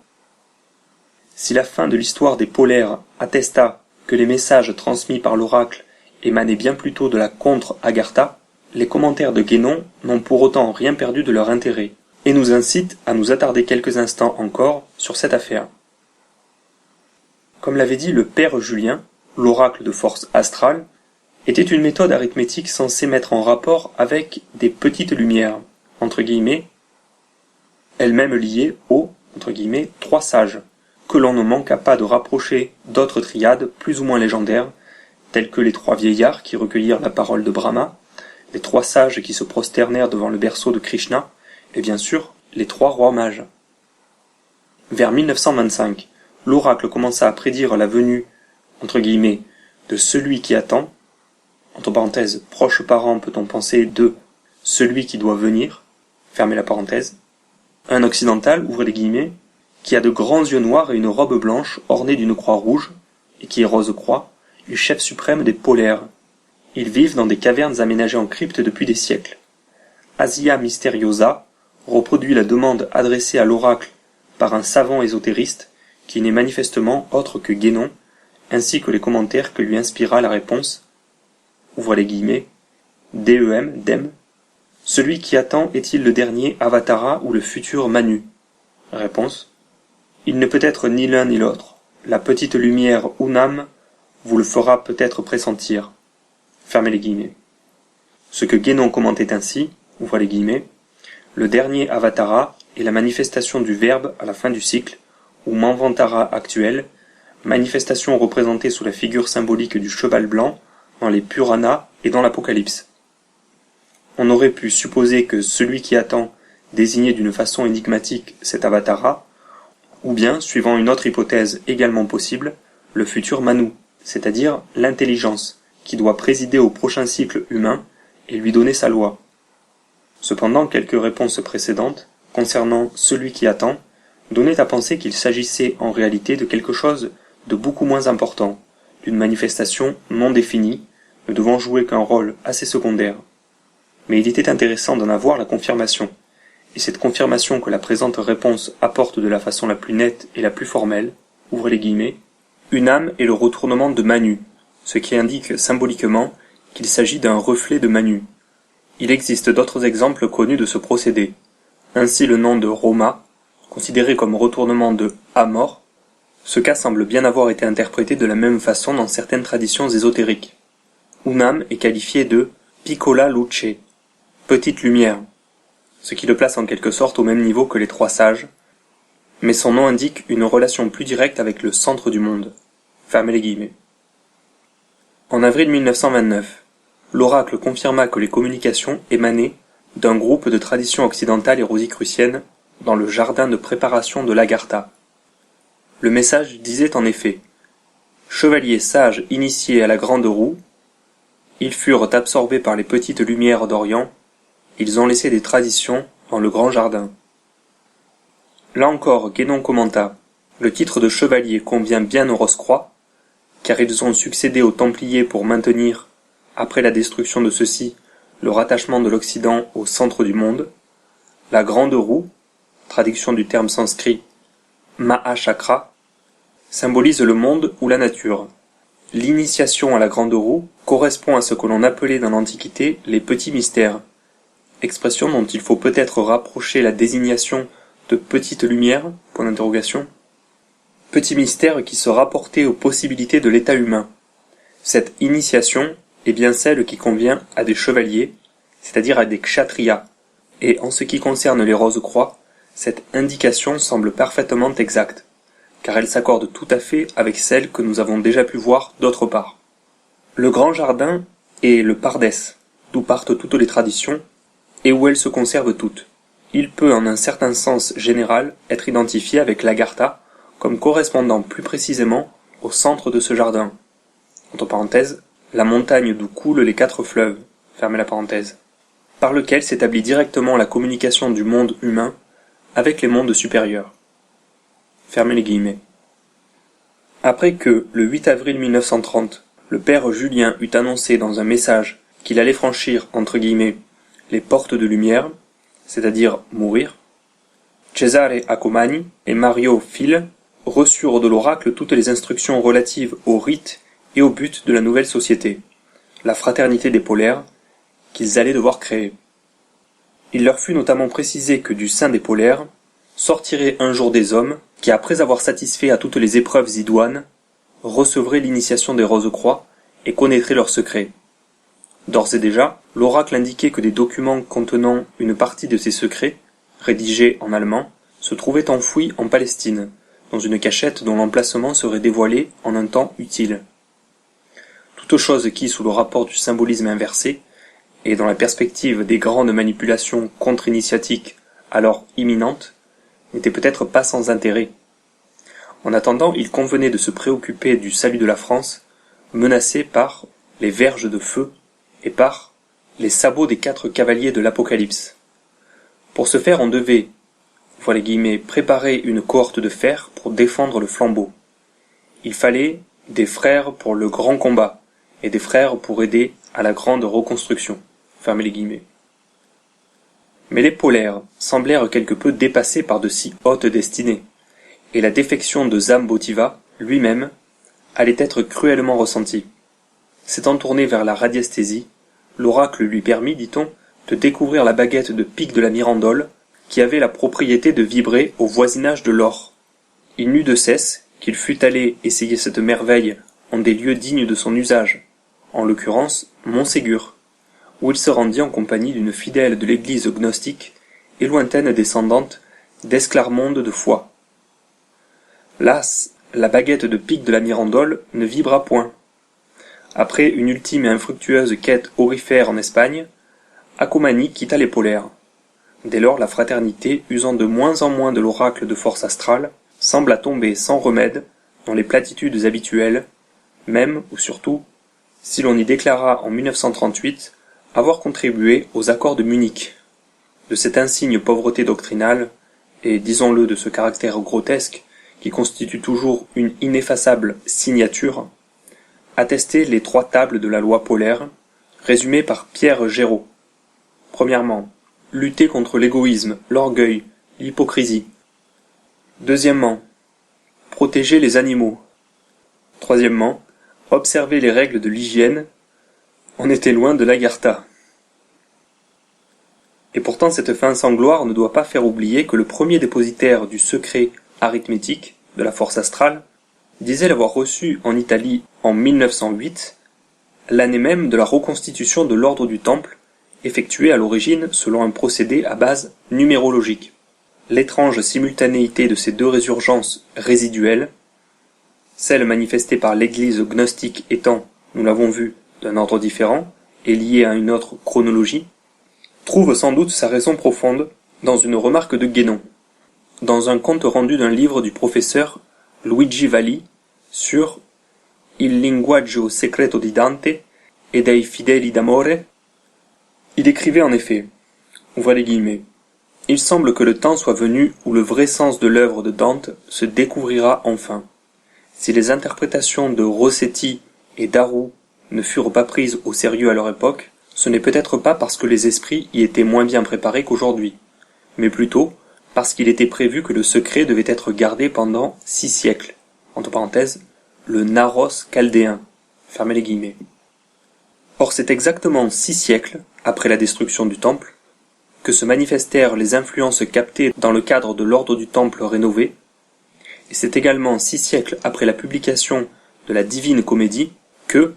Si la fin de l'histoire des polaires attesta que les messages transmis par l'oracle émanaient bien plutôt de la contre-Agartha, les commentaires de Guénon n'ont pour autant rien perdu de leur intérêt, et nous incitent à nous attarder quelques instants encore sur cette affaire. Comme l'avait dit le père Julien, l'oracle de force astrale était une méthode arithmétique censée mettre en rapport avec des petites lumières, entre guillemets, elles-mêmes liées aux, entre guillemets, trois sages, que l'on ne manqua pas de rapprocher d'autres triades plus ou moins légendaires, telles que les trois vieillards qui recueillirent la parole de Brahma, les trois sages qui se prosternèrent devant le berceau de Krishna, et bien sûr, les trois rois mages. Vers 1925, l'oracle commença à prédire la venue, entre guillemets, de celui qui attend, entre parenthèses, proche parent peut-on penser de celui qui doit venir, fermez la parenthèse, un occidental, ouvrez les guillemets, qui a de grands yeux noirs et une robe blanche ornée d'une croix rouge, et qui est Rose-Croix, le chef suprême des polaires. Ils vivent dans des cavernes aménagées en crypte depuis des siècles. Asia Mysteriosa reproduit la demande adressée à l'oracle par un savant ésotériste, qui n'est manifestement autre que Guénon, ainsi que les commentaires que lui inspira la réponse, ouvrez les guillemets, DEM, Celui qui attend est-il le dernier Avatara ou le futur Manu? Réponse. Il ne peut être ni l'un ni l'autre. La petite lumière Unam vous le fera peut-être pressentir. Fermez les guillemets. Ce que Guénon commentait ainsi, ouvrez les guillemets, le dernier Avatara est la manifestation du Verbe à la fin du cycle, ou Manvantara actuel, manifestation représentée sous la figure symbolique du cheval blanc dans les Puranas et dans l'Apocalypse. On aurait pu supposer que celui qui attend désignait d'une façon énigmatique cet Avatara, ou bien, suivant une autre hypothèse également possible, le futur Manu, c'est-à-dire l'intelligence, qui doit présider au prochain cycle humain et lui donner sa loi. Cependant, quelques réponses précédentes, concernant celui qui attend, donnaient à penser qu'il s'agissait en réalité de quelque chose de beaucoup moins important, d'une manifestation non définie, ne devant jouer qu'un rôle assez secondaire. Mais il était intéressant d'en avoir la confirmation, et cette confirmation que la présente réponse apporte de la façon la plus nette et la plus formelle, ouvrez les guillemets, une âme est le retournement de Manu, ce qui indique symboliquement qu'il s'agit d'un reflet de Manu. Il existe d'autres exemples connus de ce procédé. Ainsi le nom de Roma, considéré comme retournement de Amor, ce cas semble bien avoir été interprété de la même façon dans certaines traditions ésotériques. Unam est qualifié de piccola luce, petite lumière, ce qui le place en quelque sorte au même niveau que les trois sages, mais son nom indique une relation plus directe avec le centre du monde. Fermez les guillemets. En avril 1929, l'oracle confirma que les communications émanaient d'un groupe de traditions occidentales et rosicruciennes dans le jardin de préparation de l'Agartha. Le message disait en effet « Chevaliers sages initiés à la grande roue, ils furent absorbés par les petites lumières d'Orient, ils ont laissé des traditions dans le grand jardin. » Là encore, Guénon commenta « Le titre de chevalier convient bien aux Rose-Croix, car ils ont succédé aux Templiers pour maintenir, après la destruction de ceux-ci, le rattachement de l'Occident au centre du monde. La grande roue, traduction du terme sanskrit Mahachakra, symbolise le monde ou la nature. L'initiation à la grande roue correspond à ce que l'on appelait dans l'Antiquité les petits mystères, expression dont il faut peut-être rapprocher la désignation de petite lumière, point d'interrogation, petit mystère qui se rapportait aux possibilités de l'état humain. Cette initiation est bien celle qui convient à des chevaliers, c'est-à-dire à des kshatriyas, et en ce qui concerne les Rose-Croix, cette indication semble parfaitement exacte, car elle s'accorde tout à fait avec celle que nous avons déjà pu voir d'autre part. Le grand jardin est le Pardès, d'où partent toutes les traditions, et où elles se conservent toutes. Il peut en un certain sens général être identifié avec l'Agartha comme correspondant plus précisément au centre de ce jardin. Entre parenthèses, la montagne d'où coulent les 4 fleuves, fermez la parenthèse, par lequel s'établit directement la communication du monde humain avec les mondes supérieurs. Fermez les guillemets. Après que, le 8 avril 1930, le père Julien eut annoncé dans un message qu'il allait franchir, entre guillemets, les portes de lumière, c'est-à-dire mourir, Cesare Accomani et Mario Fil reçurent de l'oracle toutes les instructions relatives aux rites et au but de la nouvelle société, la fraternité des polaires, qu'ils allaient devoir créer. Il leur fut notamment précisé que du sein des polaires sortiraient un jour des hommes qui, après avoir satisfait à toutes les épreuves idoines, recevraient l'initiation des Rose-Croix et connaîtraient leurs secrets. D'ores et déjà, l'oracle indiquait que des documents contenant une partie de ces secrets, rédigés en allemand, se trouvaient enfouis en Palestine, dans une cachette dont l'emplacement serait dévoilé en un temps utile. Toute chose qui, sous le rapport du symbolisme inversé, et dans la perspective des grandes manipulations contre-initiatiques alors imminentes, n'était peut-être pas sans intérêt. En attendant, il convenait de se préoccuper du salut de la France, menacée par les verges de feu et par les sabots des 4 cavaliers de l'Apocalypse. Pour ce faire, on devait, voilà les guillemets, préparer une cohorte de fer pour défendre le flambeau. Il fallait des frères pour le grand combat, et des frères pour aider à la grande reconstruction. Fermez les guillemets. Mais les polaires semblèrent quelque peu dépassés par de si hautes destinées, et la défection de Zambotiva, lui-même, allait être cruellement ressentie. S'étant tourné vers la radiesthésie, l'oracle lui permit, dit-on, de découvrir la baguette de pique de la Mirandole, qui avait la propriété de vibrer au voisinage de l'or. Il n'eut de cesse qu'il fût allé essayer cette merveille en des lieux dignes de son usage, en l'occurrence Montségur, où il se rendit en compagnie d'une fidèle de l'église gnostique et lointaine descendante d'Esclarmonde de Foix. Las, la baguette de pique de la Mirandole ne vibra point. Après une ultime et infructueuse quête aurifère en Espagne, Accomani quitta les polaires. Dès lors la fraternité, usant de moins en moins de l'oracle de force astrale, sembla tomber sans remède dans les platitudes habituelles, même ou surtout, si l'on y déclara en 1938 avoir contribué aux accords de Munich. De cette insigne pauvreté doctrinale, et disons-le de ce caractère grotesque, qui constitue toujours une ineffaçable signature, attestaient les 3 tables de la loi polaire, résumées par Pierre Géraud. Premièrement, lutter contre l'égoïsme, l'orgueil, l'hypocrisie. Deuxièmement, protéger les animaux. Troisièmement, observer les règles de l'hygiène. On était loin de l'Agartha. Et pourtant cette fin sans gloire ne doit pas faire oublier que le premier dépositaire du secret arithmétique de la force astrale disait l'avoir reçu en Italie en 1908, l'année même de la reconstitution de l'ordre du Temple, effectuée à l'origine selon un procédé à base numérologique. L'étrange simultanéité de ces 2 résurgences résiduelles, celle manifestée par l'Église gnostique étant, nous l'avons vu, d'un ordre différent et liée à une autre chronologie, trouve sans doute sa raison profonde dans une remarque de Guénon, dans un compte rendu d'un livre du professeur Luigi Valli sur Il linguaggio segreto di Dante e dei fideli d'amore. Il écrivait en effet, ouvrez les guillemets, « Il semble que le temps soit venu où le vrai sens de l'œuvre de Dante se découvrira enfin. Si les interprétations de Rossetti et Daru ne furent pas prises au sérieux à leur époque, ce n'est peut-être pas parce que les esprits y étaient moins bien préparés qu'aujourd'hui, mais plutôt parce qu'il était prévu que le secret devait être gardé pendant 6 siècles, entre parenthèses, le Naros chaldéen, fermez les guillemets. Or c'est exactement 6 siècles, après la destruction du Temple, que se manifestèrent les influences captées dans le cadre de l'ordre du Temple rénové, et c'est également 6 siècles après la publication de la Divine Comédie que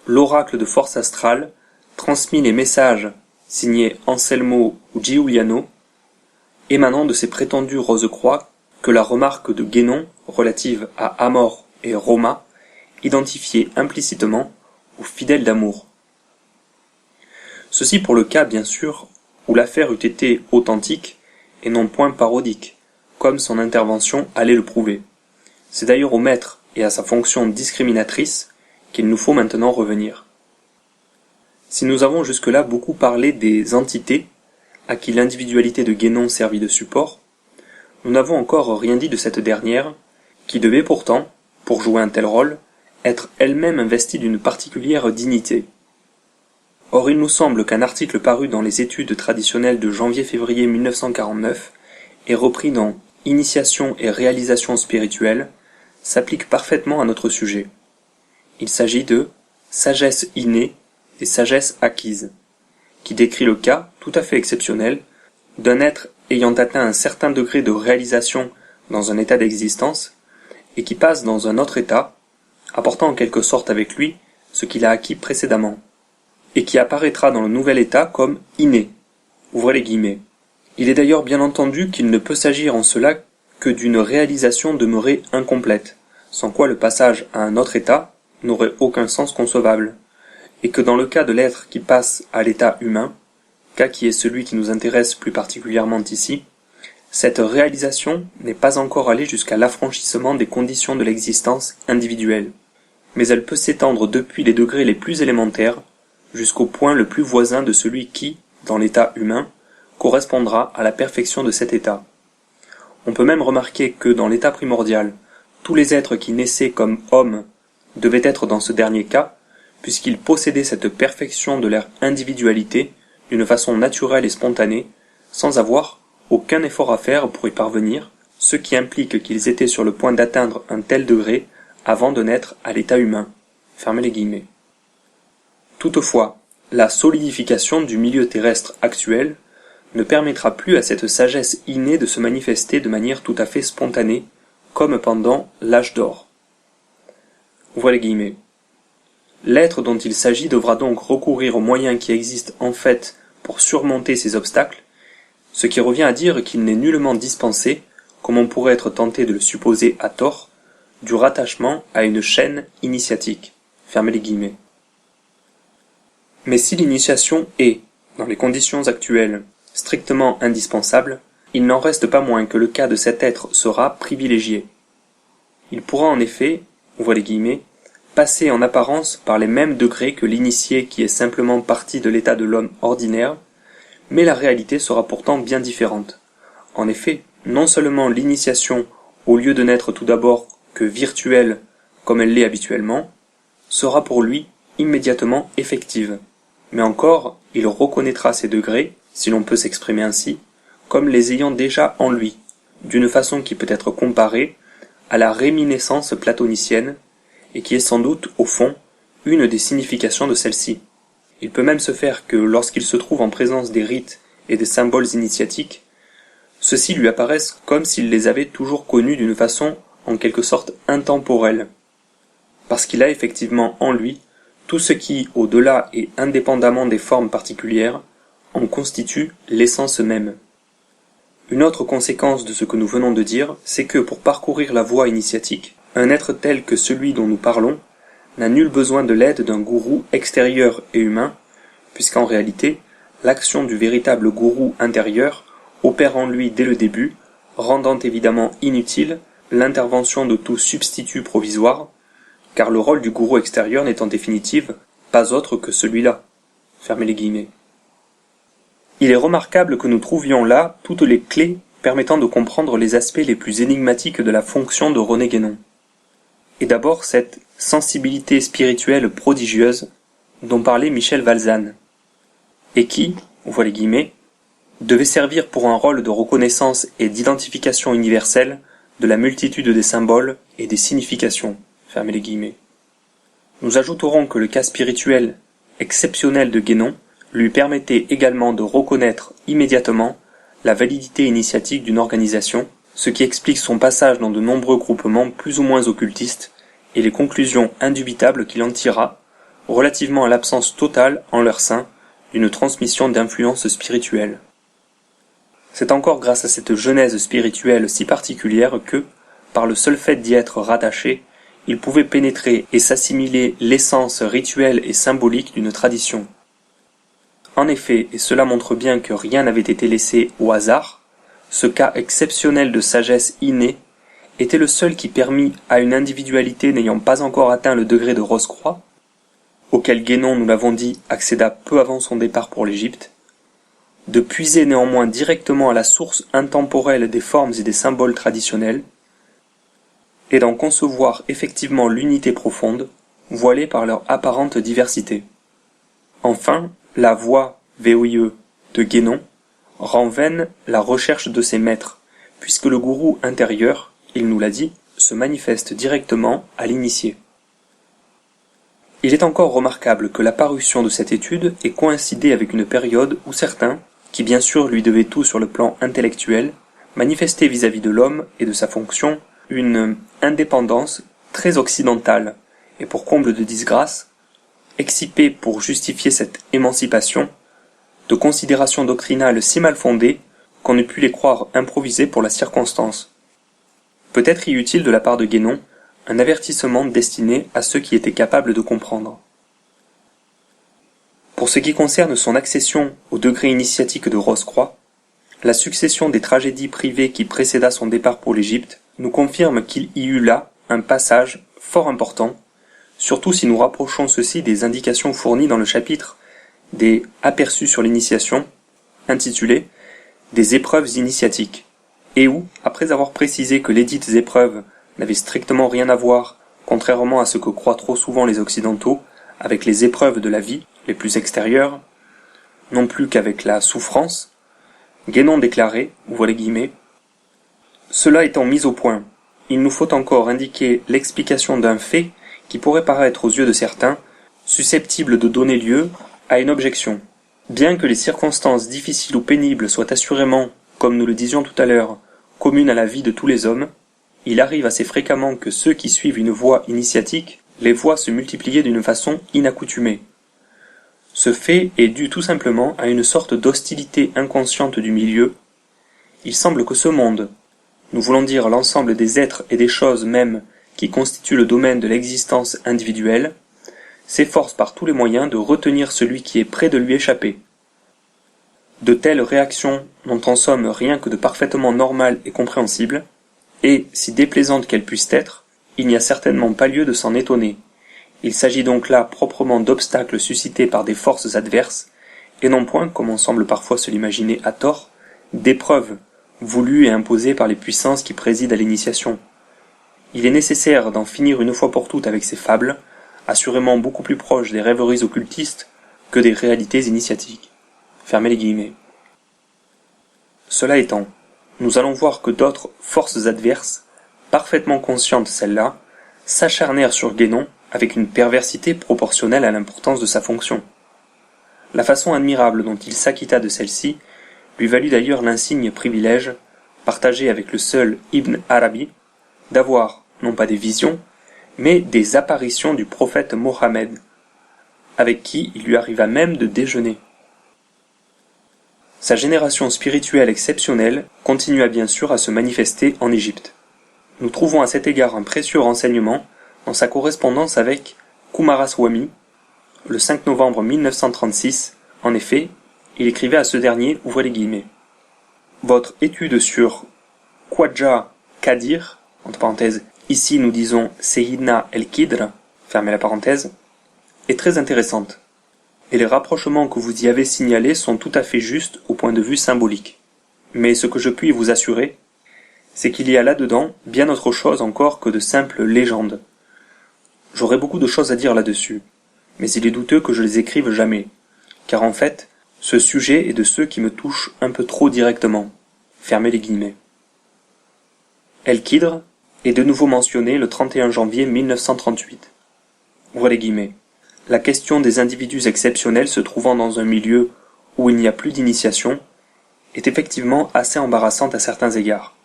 l'oracle de force astrale transmit les messages signés Anselmo ou Giuliano, émanant de ces prétendues Rose-Croix que la remarque de Guénon relative à Amor et Roma identifiait implicitement aux fidèles d'amour. Ceci pour le cas, bien sûr, où l'affaire eût été authentique et non point parodique, comme son intervention allait le prouver. C'est d'ailleurs au maître et à sa fonction discriminatrice qu'il nous faut maintenant revenir. Si nous avons jusque-là beaucoup parlé des entités à qui l'individualité de Guénon servit de support, nous n'avons encore rien dit de cette dernière, qui devait pourtant, pour jouer un tel rôle, être elle-même investie d'une particulière dignité. Or il nous semble qu'un article paru dans les études traditionnelles de janvier-février 1949 et repris dans Initiation et réalisation spirituelle s'applique parfaitement à notre sujet. Il s'agit de sagesse innée et sagesse acquise, qui décrit le cas, tout à fait exceptionnel, d'un être ayant atteint un certain degré de réalisation dans un état d'existence, et qui passe dans un autre état, apportant en quelque sorte avec lui ce qu'il a acquis précédemment, et qui apparaîtra dans le nouvel état comme inné. Ouvrez les guillemets. Il est d'ailleurs bien entendu qu'il ne peut s'agir en cela que d'une réalisation demeurée incomplète, sans quoi le passage à un autre état n'aurait aucun sens concevable, et que dans le cas de l'être qui passe à l'état humain, cas qui est celui qui nous intéresse plus particulièrement ici, cette réalisation n'est pas encore allée jusqu'à l'affranchissement des conditions de l'existence individuelle, mais elle peut s'étendre depuis les degrés les plus élémentaires jusqu'au point le plus voisin de celui qui, dans l'état humain, correspondra à la perfection de cet état. On peut même remarquer que dans l'état primordial, tous les êtres qui naissaient comme hommes devaient être dans ce dernier cas, puisqu'ils possédaient cette perfection de leur individualité d'une façon naturelle et spontanée, sans avoir aucun effort à faire pour y parvenir, ce qui implique qu'ils étaient sur le point d'atteindre un tel degré avant de naître à l'état humain. Fermez les guillemets. Toutefois, la solidification du milieu terrestre actuel ne permettra plus à cette sagesse innée de se manifester de manière tout à fait spontanée, comme pendant l'âge d'or. Ouvrez les guillemets. L'être dont il s'agit devra donc recourir aux moyens qui existent en fait pour surmonter ces obstacles, ce qui revient à dire qu'il n'est nullement dispensé, comme on pourrait être tenté de le supposer à tort, du rattachement à une chaîne initiatique. Fermez les guillemets. Mais si l'initiation est, dans les conditions actuelles, strictement indispensable, il n'en reste pas moins que le cas de cet être sera privilégié. Il pourra en effet, ouvrez les guillemets, passer en apparence par les mêmes degrés que l'initié qui est simplement parti de l'état de l'homme ordinaire, mais la réalité sera pourtant bien différente. En effet, non seulement l'initiation, au lieu de n'être tout d'abord que virtuelle comme elle l'est habituellement, sera pour lui immédiatement effective, mais encore il reconnaîtra ces degrés, si l'on peut s'exprimer ainsi, comme les ayant déjà en lui, d'une façon qui peut être comparée à la réminiscence platonicienne, et qui est sans doute, au fond, une des significations de celle-ci. Il peut même se faire que, lorsqu'il se trouve en présence des rites et des symboles initiatiques, ceux-ci lui apparaissent comme s'il les avait toujours connus d'une façon en quelque sorte intemporelle, parce qu'il a effectivement en lui tout ce qui, au-delà et indépendamment des formes particulières, en constitue l'essence même. Une autre conséquence de ce que nous venons de dire, c'est que pour parcourir la voie initiatique, un être tel que celui dont nous parlons n'a nul besoin de l'aide d'un gourou extérieur et humain, puisqu'en réalité, l'action du véritable gourou intérieur opère en lui dès le début, rendant évidemment inutile l'intervention de tout substitut provisoire, car le rôle du gourou extérieur n'est en définitive pas autre que celui-là. Fermez les guillemets. Il est remarquable que nous trouvions là toutes les clés permettant de comprendre les aspects les plus énigmatiques de la fonction de René Guénon. Et d'abord cette sensibilité spirituelle prodigieuse dont parlait Michel Valzane, et qui, ouvrez les guillemets, devait servir pour un rôle de reconnaissance et d'identification universelle de la multitude des symboles et des significations. Fermez les guillemets. Nous ajouterons que le cas spirituel exceptionnel de Guénon lui permettait également de reconnaître immédiatement la validité initiatique d'une organisation, ce qui explique son passage dans de nombreux groupements plus ou moins occultistes et les conclusions indubitables qu'il en tira relativement à l'absence totale en leur sein d'une transmission d'influences spirituelles. C'est encore grâce à cette genèse spirituelle si particulière que, par le seul fait d'y être rattaché, il pouvait pénétrer et s'assimiler l'essence rituelle et symbolique d'une tradition. En effet, et cela montre bien que rien n'avait été laissé au hasard, ce cas exceptionnel de sagesse innée était le seul qui permit à une individualité n'ayant pas encore atteint le degré de Rose-Croix, auquel Guénon, nous l'avons dit, accéda peu avant son départ pour l'Égypte, de puiser néanmoins directement à la source intemporelle des formes et des symboles traditionnels, et d'en concevoir effectivement l'unité profonde, voilée par leur apparente diversité. Enfin, la voie VOIE de Guénon rend vaine la recherche de ses maîtres, puisque le gourou intérieur, il nous l'a dit, se manifeste directement à l'initié. Il est encore remarquable que la parution de cette étude ait coïncidé avec une période où certains, qui bien sûr lui devaient tout sur le plan intellectuel, manifestaient vis-à-vis de l'homme et de sa fonction une indépendance très occidentale, et pour comble de disgrâce, excipés pour justifier cette émancipation, de considérations doctrinales si mal fondées qu'on eût pu les croire improvisées pour la circonstance. Peut-être y eut-il de la part de Guénon un avertissement destiné à ceux qui étaient capables de comprendre. Pour ce qui concerne son accession au degré initiatique de Rose-Croix, la succession des tragédies privées qui précéda son départ pour l'Égypte nous confirme qu'il y eut là un passage fort important, surtout si nous rapprochons ceci des indications fournies dans le chapitre des Aperçus sur l'initiation, intitulé Des épreuves initiatiques, et où, après avoir précisé que lesdites épreuves n'avaient strictement rien à voir, contrairement à ce que croient trop souvent les Occidentaux, avec les épreuves de la vie, les plus extérieures, non plus qu'avec la souffrance, Guénon déclarait, ouvrez les guillemets, « Cela étant mis au point, il nous faut encore indiquer l'explication d'un fait qui pourrait paraître aux yeux de certains susceptible de donner lieu a une objection. Bien que les circonstances difficiles ou pénibles soient assurément, comme nous le disions tout à l'heure, communes à la vie de tous les hommes, il arrive assez fréquemment que ceux qui suivent une voie initiatique les voient se multiplier d'une façon inaccoutumée. Ce fait est dû tout simplement à une sorte d'hostilité inconsciente du milieu. Il semble que ce monde, nous voulons dire l'ensemble des êtres et des choses même qui constituent le domaine de l'existence individuelle, s'efforce par tous les moyens de retenir celui qui est près de lui échapper. De telles réactions n'ont en somme rien que de parfaitement normales et compréhensibles, et, si déplaisantes qu'elles puissent être, il n'y a certainement pas lieu de s'en étonner. Il s'agit donc là proprement d'obstacles suscités par des forces adverses, et non point, comme on semble parfois se l'imaginer à tort, d'épreuves voulues et imposées par les puissances qui président à l'initiation. Il est nécessaire d'en finir une fois pour toutes avec ces fables, assurément beaucoup plus proches des rêveries occultistes que des réalités initiatiques. Fermez les guillemets. Cela étant, nous allons voir que d'autres forces adverses, parfaitement conscientes celles-là, s'acharnèrent sur Guénon avec une perversité proportionnelle à l'importance de sa fonction. La façon admirable dont il s'acquitta de celle-ci lui valut d'ailleurs l'insigne privilège, partagé avec le seul Ibn Arabi, d'avoir, non pas des visions, mais des apparitions du prophète Mohammed, avec qui il lui arriva même de déjeuner. Sa génération spirituelle exceptionnelle continua bien sûr à se manifester en Égypte. Nous trouvons à cet égard un précieux renseignement dans sa correspondance avec Coomaraswamy, le 5 novembre 1936. En effet, il écrivait à ce dernier, ouvrez les guillemets, « Votre étude sur Khwaja Qadir, entre parenthèses, ici nous disons Seyyidna el-Qidr, fermez la parenthèse, est très intéressante, et les rapprochements que vous y avez signalés sont tout à fait justes au point de vue symbolique. Mais ce que je puis vous assurer, c'est qu'il y a là-dedans bien autre chose encore que de simples légendes. J'aurais beaucoup de choses à dire là-dessus, mais il est douteux que je les écrive jamais, car en fait, ce sujet est de ceux qui me touchent un peu trop directement. Fermez les guillemets. El-Qidr est de nouveau mentionné le 31 janvier 1938. Ouvrez les guillemets. La question des individus exceptionnels se trouvant dans un milieu où il n'y a plus d'initiation est effectivement assez embarrassante à certains égards.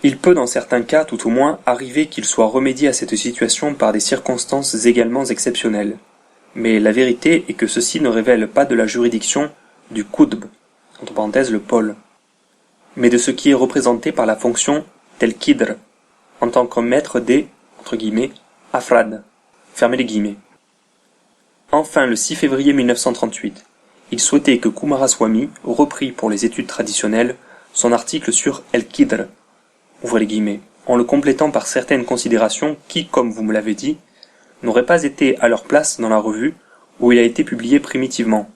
Il peut dans certains cas tout au moins arriver qu'il soit remédié à cette situation par des circonstances également exceptionnelles. Mais la vérité est que ceci ne révèle pas de la juridiction du Qutb, entre parenthèses le pôle, mais de ce qui est représenté par la fonction d'El-Qidr, en tant que maître des, entre guillemets, afrad, fermez les guillemets. Enfin, le 6 février 1938, il souhaitait que Coomaraswamy reprît pour les études traditionnelles son article sur El-Qidr, ouvrez les guillemets, en le complétant par certaines considérations qui, comme vous me l'avez dit, n'auraient pas été à leur place dans la revue où il a été publié primitivement.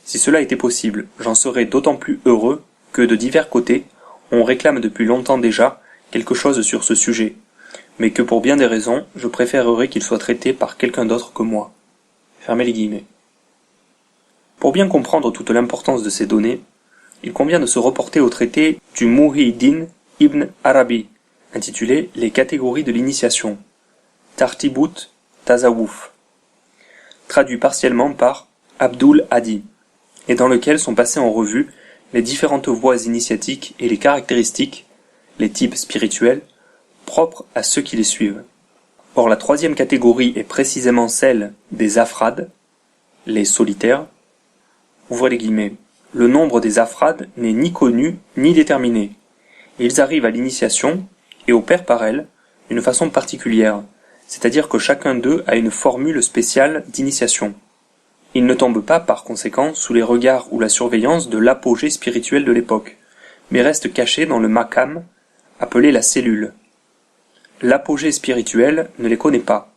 Si cela était possible, j'en serais d'autant plus heureux que, de divers côtés, on réclame depuis longtemps déjà quelque chose sur ce sujet, mais que pour bien des raisons, je préférerais qu'il soit traité par quelqu'un d'autre que moi. Fermez les guillemets. Pour bien comprendre toute l'importance de ces données, il convient de se reporter au traité du Muhyiddin Ibn Arabi, intitulé Les catégories de l'initiation, Tartibut Tasawwuf, traduit partiellement par Abdul Hadi, et dans lequel sont passés en revue les différentes voies initiatiques et les caractéristiques, les types spirituels, propres à ceux qui les suivent. Or la troisième catégorie est précisément celle des afrades, les solitaires. Ouvrez les guillemets. Le nombre des afrades n'est ni connu ni déterminé. Ils arrivent à l'initiation et opèrent par elle d'une façon particulière, c'est-à-dire que chacun d'eux a une formule spéciale d'initiation. Ils ne tombent pas par conséquent sous les regards ou la surveillance de l'apogée spirituelle de l'époque, mais restent cachés dans le makam, appelé la cellule. L'apogée spirituelle ne les connaît pas,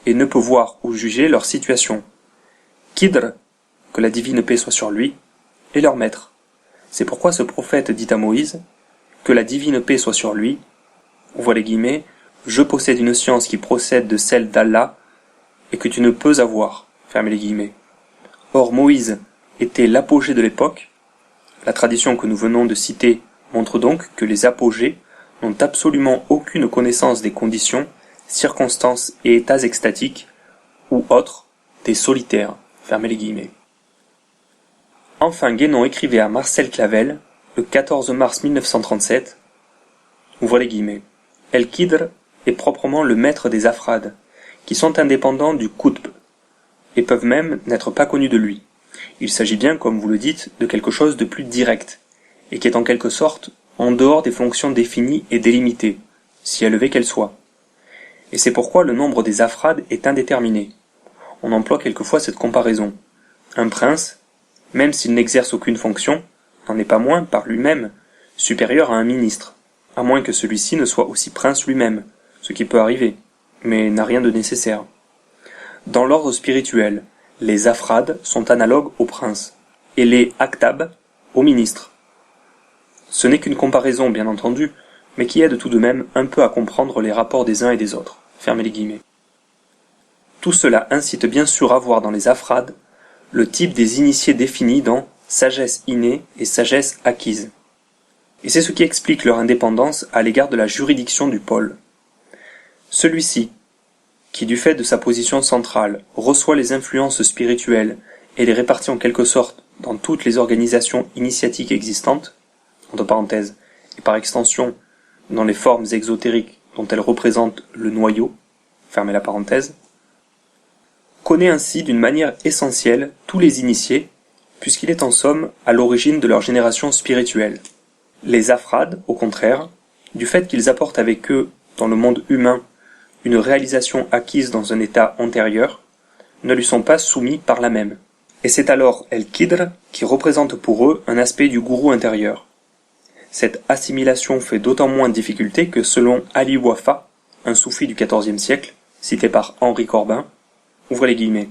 et ne peut voir ou juger leur situation. Qidr, que la divine paix soit sur lui, est leur maître. C'est pourquoi ce prophète dit à Moïse, que la divine paix soit sur lui, ouvrez les guillemets, je possède une science qui procède de celle d'Allah, et que tu ne peux avoir, fermez les guillemets. Or Moïse était l'apogée de l'époque. La tradition que nous venons de citer montre donc que les apogées n'ont absolument aucune connaissance des conditions, circonstances et états extatiques, ou autres, des solitaires. Fermez les guillemets. Enfin, Guénon écrivait à Marcel Clavel, le 14 mars 1937, ouvrez les guillemets, El Khidr est proprement le maître des Afrades, qui sont indépendants du Qutb, et peuvent même n'être pas connus de lui. Il s'agit bien, comme vous le dites, de quelque chose de plus direct, et qui est en quelque sorte en dehors des fonctions définies et délimitées, si élevées qu'elles soient. Et c'est pourquoi le nombre des Afrades est indéterminé. On emploie quelquefois cette comparaison. Un prince, même s'il n'exerce aucune fonction, n'en est pas moins, par lui-même, supérieur à un ministre, à moins que celui-ci ne soit aussi prince lui-même, ce qui peut arriver, mais n'a rien de nécessaire. Dans l'ordre spirituel, les Afrades sont analogues aux princes, et les Aktab aux ministres. Ce n'est qu'une comparaison, bien entendu, mais qui aide tout de même un peu à comprendre les rapports des uns et des autres. Fermez les guillemets. Tout cela incite bien sûr à voir dans les Afrades le type des initiés définis dans sagesse innée et sagesse acquise. Et c'est ce qui explique leur indépendance à l'égard de la juridiction du pôle. Celui-ci, qui du fait de sa position centrale reçoit les influences spirituelles et les répartit en quelque sorte dans toutes les organisations initiatiques existantes, entre parenthèses, et par extension dans les formes exotériques dont elles représentent le noyau, fermez la parenthèse, connaît ainsi d'une manière essentielle tous les initiés, puisqu'il est en somme à l'origine de leur génération spirituelle. Les Afrades, au contraire, du fait qu'ils apportent avec eux, dans le monde humain, une réalisation acquise dans un état antérieur, ne lui sont pas soumis par la même. Et c'est alors El Khidr qui représente pour eux un aspect du gourou intérieur. Cette assimilation fait d'autant moins de difficulté que selon Ali Wafa, un soufi du XIVe siècle, cité par Henri Corbin, ouvrez les guillemets,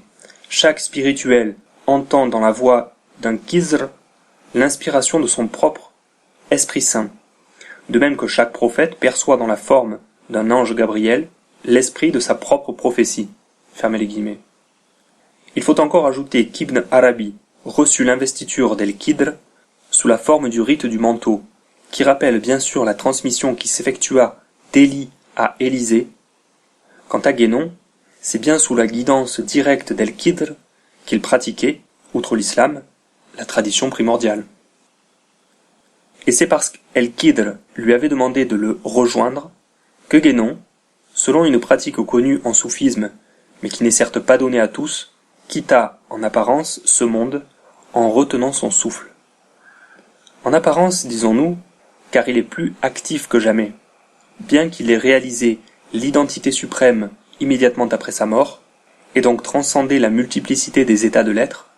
chaque spirituel entend dans la voix d'un Khidr l'inspiration de son propre Esprit Saint, de même que chaque prophète perçoit dans la forme d'un ange Gabriel l'esprit de sa propre prophétie. Fermez les guillemets. Il faut encore ajouter qu'Ibn Arabi reçut l'investiture d'El Khidr sous la forme du rite du manteau, qui rappelle bien sûr la transmission qui s'effectua d'Élie à Élisée. Quant à Guénon, c'est bien sous la guidance directe d'El Khidr qu'il pratiquait, outre l'islam, la tradition primordiale. Et c'est parce qu'El Khidr lui avait demandé de le rejoindre que Guénon, selon une pratique connue en soufisme, mais qui n'est certes pas donnée à tous, quitta en apparence ce monde en retenant son souffle. En apparence, disons-nous, car il est plus actif que jamais. Bien qu'il ait réalisé l'identité suprême immédiatement après sa mort, et donc transcendé la multiplicité des états de l'être,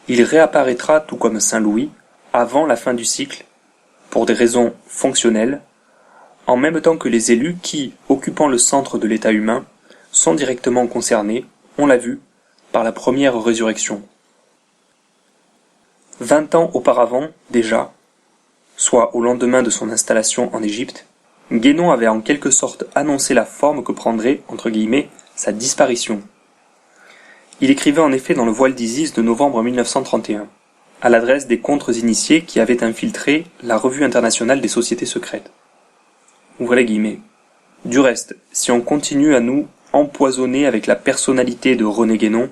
il réapparaîtra tout comme saint Louis avant la fin du cycle, pour des raisons fonctionnelles, en même temps que les élus qui, occupant le centre de l'état humain, sont directement concernés, on l'a vu, par la première résurrection. 20 ans auparavant, déjà, soit au lendemain de son installation en Égypte, Guénon avait en quelque sorte annoncé la forme que prendrait, entre guillemets, sa disparition. Il écrivait en effet dans le Voile d'Isis de novembre 1931, à l'adresse des contre-initiés qui avaient infiltré la Revue internationale des sociétés secrètes. Ouvrez les guillemets. Du reste, si on continue à nous empoisonner avec la personnalité de René Guénon,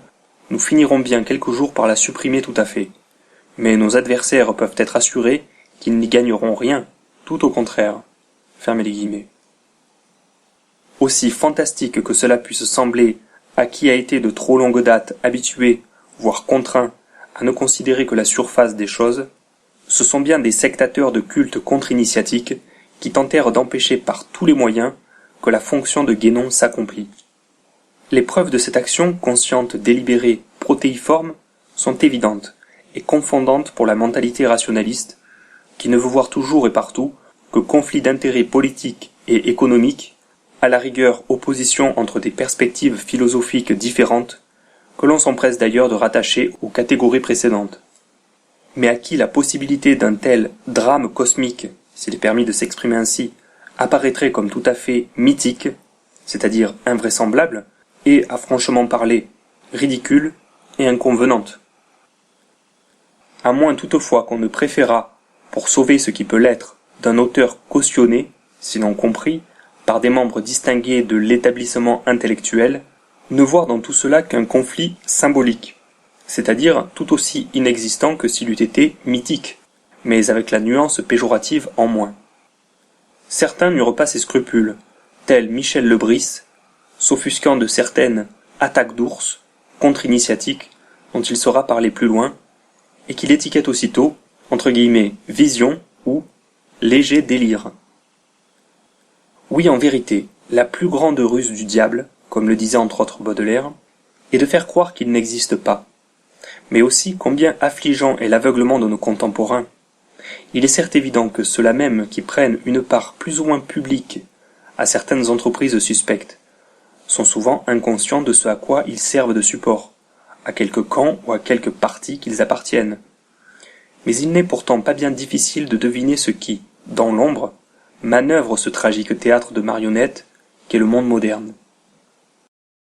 nous finirons bien quelques jours par la supprimer tout à fait. Mais nos adversaires peuvent être assurés qu'ils n'y gagneront rien, tout au contraire. Fermez les guillemets. Aussi fantastique que cela puisse sembler à qui a été de trop longue date habitué, voire contraint, à ne considérer que la surface des choses, ce sont bien des sectateurs de culte contre-initiatique qui tentèrent d'empêcher par tous les moyens que la fonction de Guénon s'accomplit. Les preuves de cette action consciente, délibérée, protéiforme, sont évidentes et confondantes pour la mentalité rationaliste, qui ne veut voir toujours et partout que conflits d'intérêts politiques et économiques, à la rigueur opposition entre des perspectives philosophiques différentes, que l'on s'empresse d'ailleurs de rattacher aux catégories précédentes. Mais à qui la possibilité d'un tel drame cosmique, s'il est permis de s'exprimer ainsi, apparaîtrait comme tout à fait mythique, c'est-à-dire invraisemblable, et, à franchement parler, ridicule et inconvenante. À moins toutefois qu'on ne préférât, pour sauver ce qui peut l'être, d'un auteur cautionné, sinon compris, par des membres distingués de l'établissement intellectuel, ne voir dans tout cela qu'un conflit symbolique, c'est-à-dire tout aussi inexistant que s'il eût été mythique, mais avec la nuance péjorative en moins. Certains n'eurent pas ces scrupules, tel Michel Lebris, s'offusquant de certaines attaques d'ours contre-initiatiques dont il saura parler plus loin, et qu'il étiquette aussitôt entre guillemets vision ou léger délire. Oui, en vérité, la plus grande ruse du diable, comme le disait entre autres Baudelaire, est de faire croire qu'il n'existe pas. Mais aussi combien affligeant est l'aveuglement de nos contemporains. Il est certes évident que ceux-là même qui prennent une part plus ou moins publique à certaines entreprises suspectes sont souvent inconscients de ce à quoi ils servent de support, à quelque camp ou à quelque parti qu'ils appartiennent. Mais il n'est pourtant pas bien difficile de deviner ce qui, dans l'ombre, manœuvre ce tragique théâtre de marionnettes qu'est le monde moderne.